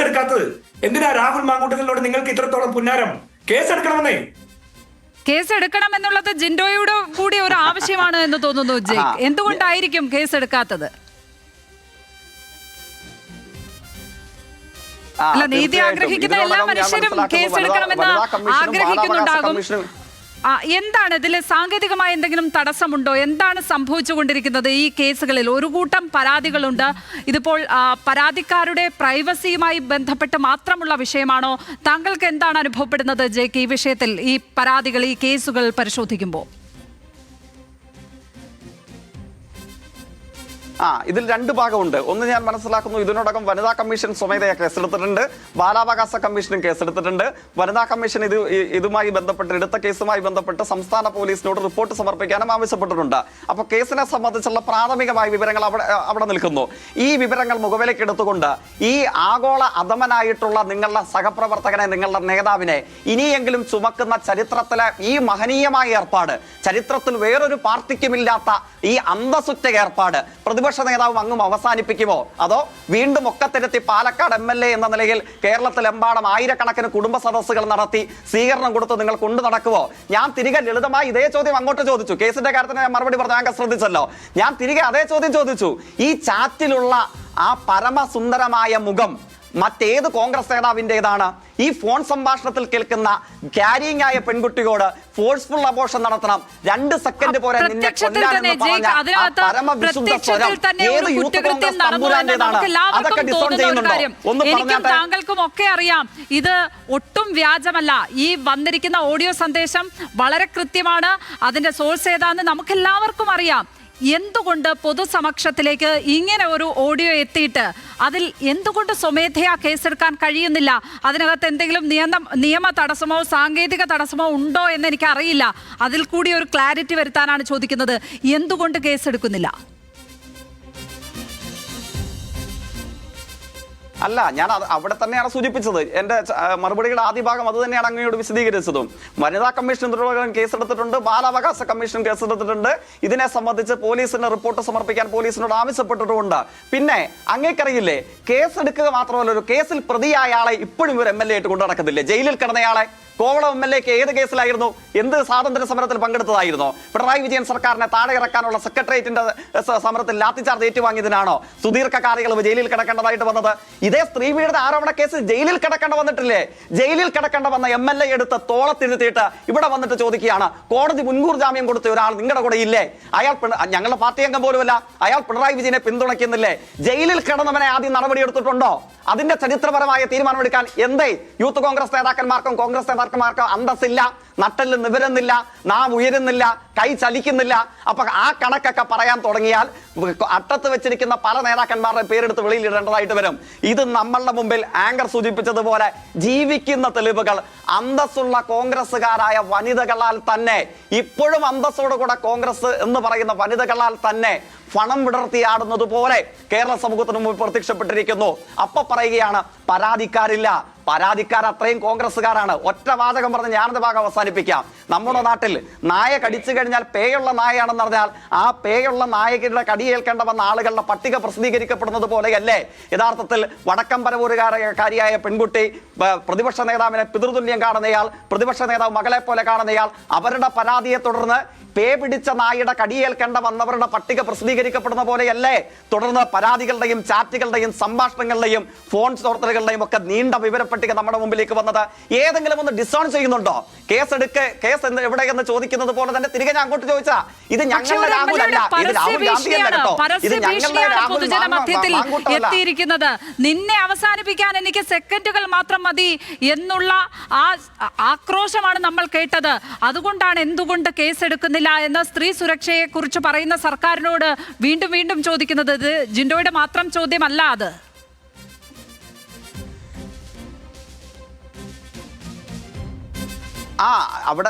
എന്തിനാ രാഹുൽ മാങ്കൂട്ടത്തിനോട് നിങ്ങൾക്ക് ഇത്രത്തോളം പുന്നാരം? കേസെടുക്കണമെന്നേ. കേസെടുക്കണം എന്നുള്ളത് ജിൻഡോയുടെ കൂടി ഒരു ആവശ്യമാണ് എന്ന് തോന്നുന്നു ജയ്ക്ക്. എന്തുകൊണ്ടായിരിക്കും കേസെടുക്കാത്തത്? അല്ല, നീതി ആഗ്രഹിക്കുന്ന എല്ലാ മനുഷ്യരും കേസെടുക്കണമെന്ന് ആഗ്രഹിക്കുന്നുണ്ടാകും. എന്താണ് ഇതിൽ സാങ്കേതികമായ എന്തെങ്കിലും തടസ്സമുണ്ടോ? എന്താണ് സംഭവിച്ചുകൊണ്ടിരിക്കുന്നത് ഈ കേസുകളിൽ? ഒരു കൂട്ടം പരാതികളുണ്ട്. ഇതിപ്പോൾ പരാതിക്കാരുടെ പ്രൈവസിയുമായി ബന്ധപ്പെട്ട് മാത്രമുള്ള വിഷയമാണോ? താങ്കൾക്ക് എന്താണ് അനുഭവപ്പെടുന്നത് ജയ്ക്ക് ഈ വിഷയത്തിൽ, ഈ പരാതികൾ, ഈ കേസുകൾ പരിശോധിക്കുമ്പോൾ? ഇതിൽ രണ്ട് ഭാഗമുണ്ട്. ഒന്ന് ഞാൻ മനസ്സിലാക്കുന്നു, ഇതിനോടകം വനിതാ കമ്മീഷൻ സ്വമേധയാ കേസെടുത്തിട്ടുണ്ട്, ബാലാവകാശ കമ്മീഷനും കേസെടുത്തിട്ടുണ്ട്. വനിതാ കമ്മീഷൻ ഇതുമായി ബന്ധപ്പെട്ട് എടുത്ത കേസുമായി ബന്ധപ്പെട്ട് സംസ്ഥാന പോലീസിനോട് റിപ്പോർട്ട് സമർപ്പിക്കാനും ആവശ്യപ്പെട്ടിട്ടുണ്ട്. അപ്പോൾ കേസിനെ സംബന്ധിച്ചുള്ള പ്രാഥമികമായ വിവരങ്ങൾ അവിടെ നിൽക്കുന്നു. ഈ വിവരങ്ങൾ മുഖവിലേക്ക് എടുത്തുകൊണ്ട് ഈ ആഗോള അധമനായിട്ടുള്ള നിങ്ങളുടെ സഹപ്രവർത്തകനെ, നിങ്ങളുടെ നേതാവിനെ ഇനിയെങ്കിലും ചുമക്കുന്ന ചരിത്രത്തിലെ ഈ മഹനീയമായ ഏർപ്പാട്, ചരിത്രത്തിൽ വേറൊരു പാർട്ടിക്കുമില്ലാത്ത ഈ അന്തസുറ്റ ഏർപ്പാട് പ്രതിപക്ഷ നേതാവ് അങ്ങും അവസാനിപ്പിക്കുമോ? അതോ വീണ്ടും ഒക്കത്തിരുത്തി പാലക്കാട് MLA എന്ന നിലയിൽ കേരളത്തിലെമ്പാടും ആയിരക്കണക്കിന് കുടുംബ സദസ്സുകൾ നടത്തി സ്വീകരണം കൊടുത്ത് നിങ്ങൾ കൊണ്ടു നടക്കുമോ? ഞാൻ തിരികെ ലളിതമായി ഇതേ ചോദ്യം അങ്ങോട്ട് ചോദിച്ചു. കേസിന്റെ കാര്യത്തിന് ഞാൻ മറുപടി പറഞ്ഞ ശ്രദ്ധിച്ചല്ലോ. ഞാൻ തിരികെ അതേ ചോദ്യം ചോദിച്ചു. ഈ ചാറ്റിലുള്ള ആ പരമസുന്ദരമായ മുഖം മറ്റേത് കോൺഗ്രസ് നേതാവിൻ്റെതാണ്? ഈ ഫോൺ സംഭാഷണത്തിൽ കേൾക്കുന്ന ക്യാരിങ് ആയ പെൺകുട്ടിയോട് ഫോഴ്സ്ഫുൾ അബോർഷൻ നടത്തണം, 2 സെക്കൻഡ് പോരെ നിന്നെ കൊല്ലാനെന്ന് പറഞ്ഞ ആ പരമവിശുദ്ധ സ്വരം ഏത് യൂത്ത് കോൺഗ്രസ് തമ്പുരാന്റേതാണ്? അതൊക്കെ ഡിസോൺ ചെയ്യുന്നുണ്ടോ? ഒന്ന് പറഞ്ഞാൽ താങ്കൾക്കും ഒക്കെ അറിയാം ഇത് ഒട്ടും വ്യാജമല്ല. ഈ വന്നിരിക്കുന്ന ഓഡിയോ സന്ദേശം വളരെ കൃത്യമാണ്. അതിന്റെ സോഴ്സ് ഏതാന്ന് നമുക്കെല്ലാവർക്കും അറിയാം. എന്തുകൊണ്ട് പൊതുസമക്ഷത്തിലേക്ക് ഇങ്ങനെ ഒരു ഓഡിയോ എത്തിയിട്ട് അതിൽ എന്തുകൊണ്ട് സ്വമേധയാ കേസെടുക്കാൻ കഴിയുന്നില്ല? അതിനകത്ത് എന്തെങ്കിലും നിയമ തടസ്സമോ സാങ്കേതിക തടസ്സമോ ഉണ്ടോ എന്ന് എനിക്കറിയില്ല. അതിൽ കൂടി ഒരു ക്ലാരിറ്റി വരുത്താനാണ് ചോദിക്കുന്നത്. എന്തുകൊണ്ട് കേസെടുക്കുന്നില്ല? അല്ല, ഞാൻ അവിടെ തന്നെയാണ് സൂചിപ്പിച്ചത്. എൻ്റെ മറുപടിയുടെ ആദ്യ ഭാഗം അത് തന്നെയാണ് അങ്ങയോട് വിശദീകരിച്ചതും. വനിതാ കമ്മീഷൻ കേസെടുത്തിട്ടുണ്ട്, ബാലാവകാശ കമ്മീഷൻ കേസെടുത്തിട്ടുണ്ട്. ഇതിനെ സംബന്ധിച്ച് പോലീസിന് റിപ്പോർട്ട് സമർപ്പിക്കാൻ പോലീസിനോട് ആവശ്യപ്പെട്ടിട്ടുമുണ്ട്. പിന്നെ അങ്ങേക്കറിയില്ലേ, കേസെടുക്കുക മാത്രമല്ല, ഒരു കേസിൽ പ്രതിയായ ആളെ ഇപ്പോഴും ഒരു MLA ആയിട്ട് കൊണ്ടു നടക്കുന്നില്ലേ? ജയിലിൽ കിടന്നയാളെ കോവളം MLAക്ക് ഏത് കേസിലായിരുന്നു? എന്ത് സ്വാതന്ത്ര്യ സമരത്തിൽ പങ്കെടുത്തതായിരുന്നോ? പിണറായി വിജയൻ സർക്കാരിനെ താഴെ ഇറക്കാനുള്ള സെക്രട്ടേറിയറ്റിന്റെ സമരത്തിൽ ലാത്തിച്ചാർജ് ഏറ്റുവാങ്ങിയതിനാണോ സുദീർഘകാരികൾ ജയിലിൽ കിടക്കേണ്ടതായിട്ട് വന്നത്? ഇതേ സ്ത്രീ പീഡന ആരോപണ കേസിൽ ജയിലിൽ കിടക്കേണ്ട വന്നിട്ടില്ലേ? ജയിലിൽ കിടക്കേണ്ട വന്ന MLA എടുത്ത് തോളത്തിരുത്തിയിട്ട് ഇവിടെ വന്നിട്ട് ചോദിക്കുകയാണ്, കോടതി മുൻകൂർ ജാമ്യം കൊടുത്ത ഒരാൾ നിങ്ങളുടെ കൂടെ ഇല്ലേ? അയാൾ ഞങ്ങളുടെ പാർട്ടി അംഗം പോലുമല്ല, അയാൾ പിണറായി വിജയനെ പിന്തുണയ്ക്കുന്നില്ലേ? ജയിലിൽ കിടന്നവനെ ആദ്യം നടപടിയെടുത്തിട്ടുണ്ടോ? അതിന്റെ ചരിത്രപരമായ തീരുമാനമെടുക്കാൻ എന്തേ യൂത്ത് കോൺഗ്രസ് നേതാക്കന്മാർക്കും കോൺഗ്രസ് നേതാക്കന്മാർക്കും അന്തസ്സില്ല? നട്ടല് നിവരുന്നില്ല, നാം ഉയരുന്നില്ല, കൈ ചലിക്കുന്നില്ല. അപ്പൊ ആ കണക്കൊക്കെ പറയാൻ തുടങ്ങിയാൽ അട്ടത്ത് വെച്ചിരിക്കുന്ന പല നേതാക്കന്മാരുടെ പേരെടുത്ത് വെളിയിലിടേണ്ടതായിട്ട് വരും. ഇത് നമ്മളുടെ മുമ്പിൽ ആങ്കർ സൂചിപ്പിച്ചതുപോലെ ജീവിക്കുന്ന തെളിവുകൾ അന്തസ്സുള്ള കോൺഗ്രസ്സുകാരായ വനിതകളാൽ തന്നെ, ഇപ്പോഴും അന്തസ്സോടുകൂടെ കോൺഗ്രസ് എന്ന് പറയുന്ന വനിതകളാൽ തന്നെ പണം വിടർത്തിയാടുന്നത് പോലെ കേരള സമൂഹത്തിന് മുമ്പിൽ പ്രത്യക്ഷപ്പെട്ടിരിക്കുന്നു. അപ്പൊ പറയുകയാണ് പരാതിക്കാരില്ല. പരാതിക്കാർ അത്രയും കോൺഗ്രസ്സുകാരാണ്. ഒറ്റ വാചകം പറഞ്ഞ് ഞാനത് ഭാഗം അവസാനിപ്പിക്കാം. നമ്മുടെ നാട്ടിൽ നായ കടിച്ചു കഴിഞ്ഞാൽ പേയുള്ള നായയാണെന്ന് പറഞ്ഞാൽ ആ പേയുള്ള നായകളുടെ കടിയേൽക്കേണ്ട വന്ന ആളുകളുടെ പട്ടിക പ്രസിദ്ധീകരിക്കപ്പെടുന്നത് പോലെയല്ലേ യഥാർത്ഥത്തിൽ വടക്കം പരവൂരുകാരിയായ പെൺകുട്ടി പ്രതിപക്ഷ നേതാവിനെ പിതൃതുല്യം കാണുന്നയാൾ, പ്രതിപക്ഷ നേതാവ് മകളെ പോലെ കാണുന്നയാൾ, അവരുടെ പരാതിയെ തുടർന്ന് പേ പിടിച്ച നായയുടെ കടിയേൽക്കേണ്ട വന്നവരുടെ പട്ടിക പ്രസിദ്ധീകരിക്കപ്പെടുന്ന പോലെയല്ലേ തുടർന്ന് പരാതികളുടെയും ചാറ്റുകളുടെയും സംഭാഷണങ്ങളുടെയും ഫോൺ ചോർത്തലുകളുടെയും ഒക്കെ നീണ്ട വിവരപ്പട്ടിക നമ്മുടെ മുമ്പിലേക്ക് വന്നത്? ഏതെങ്കിലും ഒന്ന് ഡിസോൺ ചെയ്യുന്നുണ്ടോ? കേസ് എവിടെയെന്ന് ചോദിക്കുന്നത് പോലെ തന്നെ തിരികെ ഞാൻ അങ്ങോട്ട് ചോദിച്ചാ, ഇത് ഞങ്ങളുടെ രാഹുലല്ല, ഇത് രാഹുൽ ഗാന്ധിയല്ല കേട്ടോ, ഇത് ഞങ്ങളുടെ രാഹുൽ എത്തിയിരിക്കുന്നത്. നിന്നെ അവസാനിപ്പിക്കാൻ എനിക്ക് സെക്കൻഡുകൾ മാത്രം മതി എന്നുള്ള ആ ആക്രോശമാണ് നമ്മൾ കേട്ടത്. അതുകൊണ്ടാണ് എന്തുകൊണ്ട് കേസെടുക്കുന്നില്ല എന്ന സ്ത്രീ സുരക്ഷയെ കുറിച്ച് പറയുന്ന സർക്കാരിനോട് വീണ്ടും വീണ്ടും ചോദിക്കുന്നത്. ഇത് ജിൻഡോയുടെ മാത്രം ചോദ്യമല്ല. അത്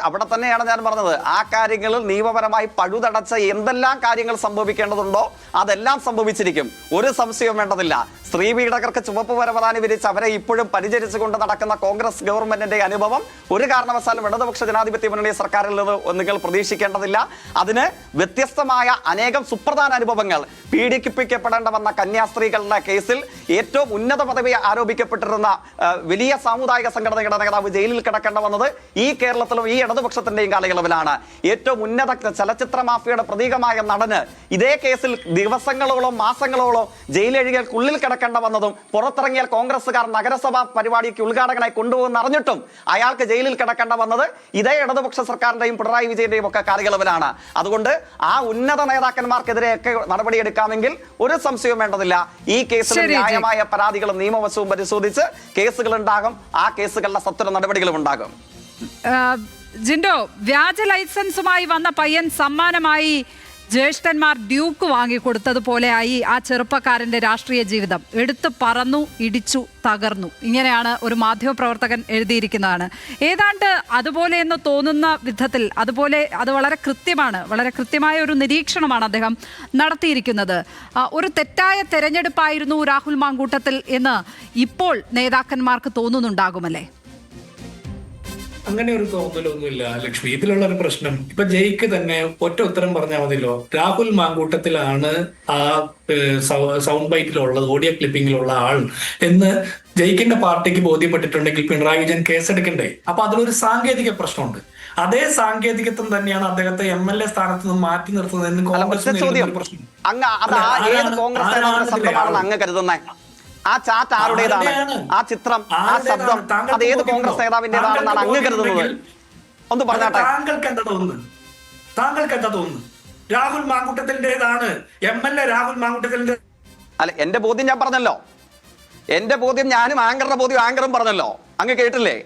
അവിടെ തന്നെയാണ് ഞാൻ പറഞ്ഞത്. ആ കാര്യങ്ങളിൽ നിയമപരമായി പഴുതടച്ച എന്തെല്ലാം കാര്യങ്ങൾ സംഭവിക്കേണ്ടതുണ്ടോ അതെല്ലാം സംഭവിച്ചിരിക്കും. ഒരു സംശയവും വേണ്ടതില്ല. സ്ത്രീ പീഡകർക്ക് ചുവപ്പ് പരവതാനി വിരിച്ച് അവരെ ഇപ്പോഴും പരിചരിച്ചുകൊണ്ട് നടക്കുന്ന കോൺഗ്രസ് ഗവൺമെന്റിന്റെ അനുഭവം ഒരു കാരണവശാലും ഇടതുപക്ഷ ജനാധിപത്യ മുന്നണി സർക്കാരിൽ നിന്ന് നിങ്ങൾ പ്രതീക്ഷിക്കേണ്ടതില്ല. അതിന് വ്യത്യസ്തമായ അനേകം സുപ്രധാന അനുഭവങ്ങൾ, പീഡിപ്പിക്കപ്പെടേണ്ട വന്ന കന്യാസ്ത്രീകളുടെ കേസിൽ ഏറ്റവും ഉന്നത പദവി ആരോപിക്കപ്പെട്ടിരുന്ന വലിയ സാമുദായിക സംഘടനയുടെ നേതാവ് ജയിലിൽ കിടക്കേണ്ട വന്നത് ഈ കേരളത്തിലും ഈ ഇടതുപക്ഷത്തിന്റെയും കാലയളവിലാണ്. ഏറ്റവും ഉന്നത ചലച്ചിത്ര മാഫിയയുടെ പ്രതീകമായ നടന് ഇതേ കേസിൽ ദിവസങ്ങളോളം മാസങ്ങളോളം ജയിലഴികൾക്കുള്ളിൽ കിടക്കേണ്ട വന്നതും പുറത്തിറങ്ങിയാൽ കോൺഗ്രസ്സുകാർ നഗരസഭാ പരിപാടിക്ക് ഉദ്ഘാടകനായി കൊണ്ടുപോകുന്ന അറിഞ്ഞിട്ടും അയാൾക്ക് ജയിലിൽ കിടക്കേണ്ട വന്നത് ഇതേ ഇടതുപക്ഷ സർക്കാരിന്റെയും പിണറായി വിജയന്റെയും ഒക്കെ കാലയളവിലാണ്. അതുകൊണ്ട് ആ ഉന്നത നേതാക്കന്മാർക്കെതിരെയൊക്കെ നടപടിയെടുക്കാമെങ്കിൽ ഒരു സംശയവും വേണ്ടതില്ല. ഈ കേസിൽ ന്യായമായ പരാതികളും നിയമവശവും പരിശോധിച്ച് കേസുകൾ ഉണ്ടാകും. ആ കേസുകളുടെ സത്വര നടപടികളും ഉണ്ടാകും. ജിൻഡോ, വ്യാജ ലൈസൻസുമായി വന്ന പയ്യൻ സമ്മാനമായി ജ്യേഷ്ഠന്മാർ ഡ്യൂക്ക് വാങ്ങിക്കൊടുത്തതുപോലെയായി ആ ചെറുപ്പക്കാരന്റെ രാഷ്ട്രീയ ജീവിതം. എടുത്തു പറന്നു, ഇടിച്ചു, തകർന്നു. ഇങ്ങനെയാണ് ഒരു മാധ്യമപ്രവർത്തകൻ എഴുതിയിരിക്കുന്നതാണ്. ഏതാണ്ട് അതുപോലെ എന്ന് തോന്നുന്ന വിധത്തിൽ അതുപോലെ അത് വളരെ കൃത്യമാണ്, വളരെ കൃത്യമായ ഒരു നിരീക്ഷണമാണ് അദ്ദേഹം നടത്തിയിരിക്കുന്നത്. ഒരു തെറ്റായ തെരഞ്ഞെടുപ്പായിരുന്നു രാഹുൽ മാങ്കൂട്ടത്തിൽ എന്ന് ഇപ്പോൾ നേതാക്കന്മാർക്ക് തോന്നുന്നുണ്ടാകുമല്ലേ? അങ്ങനെ ഒരു തോന്നലൊന്നുമില്ല ലക്ഷ്മി. ഇതിലുള്ള ഒരു പ്രശ്നം ഇപ്പൊ ജയിക്ക് തന്നെ ഒറ്റ ഉത്തരം പറഞ്ഞാൽ മതിയല്ലോ. രാഹുൽ മാങ്കൂട്ടത്തിലാണ് ആ സൗണ്ട് ബൈറ്റിലുള്ളത്, ഓഡിയോ ക്ലിപ്പിങ്ങിലുള്ള ആൾ എന്ന് ജയിക്കിന്റെ പാർട്ടിക്ക് ബോധ്യപ്പെട്ടിട്ടുണ്ടെങ്കിൽ പിണറായി വിജയൻ കേസെടുക്കണ്ടേ? അപ്പൊ അതിലൊരു സാങ്കേതിക പ്രശ്നമുണ്ട്. അതേ സാങ്കേതികത്വം തന്നെയാണ് അദ്ദേഹത്തെ MLA സ്ഥാനത്ത് നിന്ന് മാറ്റി നിർത്തുന്നതെന്ന് കോൺഗ്രസ് പ്രശ്നം. ആ ചാറ്റ് ആരുടേതാണ്? ആ ചിത്രം, ആ ശബ്ദം, അത് ഏത് കോൺഗ്രസ് നേതാവിന്റേതാണെന്നാണ് അങ്ങ് കരുതുന്നത്? ഒന്ന് പറഞ്ഞാട്ടെ. താങ്കൾക്ക് എന്താ തോന്നുന്നു? രാഹുൽ മാങ്കൂട്ടത്തിന്റേതാണ്, MLA രാഹുൽ മാങ്കൂട്ടത്തിന്റെ. അല്ല, എന്റെ ബോധ്യം ഞാൻ പറഞ്ഞല്ലോ. എന്റെ ബോധ്യം ഞാനും ആങ്കറുടെ ബോധ്യം ആങ്കറും പറഞ്ഞല്ലോ. അങ്ങ് കേട്ടില്ലേ?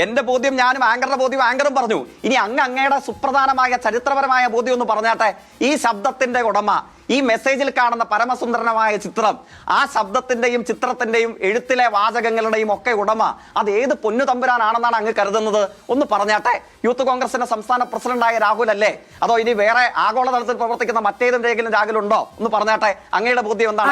എന്റെ ബോധ്യം ഞാനും ആങ്കറുടെ ബോധ്യം ആങ്കറും പറഞ്ഞു. ഇനി അങ്ങയുടെ സുപ്രധാനമായ ചരിത്രപരമായ ബോധ്യം ഒന്ന് പറഞ്ഞാട്ടെ. ഈ ശബ്ദത്തിന്റെ ഉടമ, ഈ മെസ്സേജിൽ കാണുന്ന പരമസുന്ദരമായ ചിത്രം, ആ ശബ്ദത്തിന്റെയും ചിത്രത്തിന്റെയും എഴുത്തിലെ വാചകങ്ങളുടെയും ഒക്കെ ഉടമ അത് ഏത് പൊന്നു തമ്പുരാനാണെന്നാണ് അങ്ങ് കരുതുന്നത്? ഒന്ന് പറഞ്ഞാട്ടെ. യൂത്ത് കോൺഗ്രസിന്റെ സംസ്ഥാന പ്രസിഡന്റായ രാഹുൽ അല്ലേ? അതോ ഇനി വേറെ ആഗോളതലത്തിൽ പ്രവർത്തിക്കുന്ന മറ്റേതെങ്കിലും രാഹുൽ ഉണ്ടോ? ഒന്ന് പറഞ്ഞാട്ടെ. അങ്ങയുടെ ബോധ്യം എന്താണ്?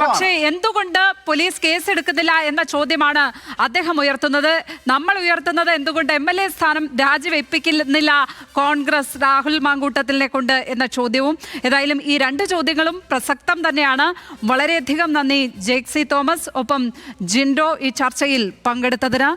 പക്ഷേ എന്തുകൊണ്ട് പോലീസ് കേസെടുക്കുന്നില്ല എന്ന ചോദ്യമാണ് അദ്ദേഹം ഉയർത്തുന്നത്. നമ്മൾ ഉയർത്തുന്നത് എന്തുകൊണ്ട് MLA സ്ഥാനം രാജിവെപ്പിക്കുന്നില്ല കോൺഗ്രസ് രാഹുൽ മാങ്കൂട്ടത്തിനെ കൊണ്ട് എന്ന ചോദ്യവും. ഏതായാലും ഈ രണ്ട് ചോദ്യങ്ങളും പ്രസക്തം തന്നെയാണ്. വളരെയധികം നന്ദി ജേക്സി തോമസ്, ഒപ്പം ജിൻഡോ ഈ ചർച്ചയിൽ പങ്കെടുത്തതിന്.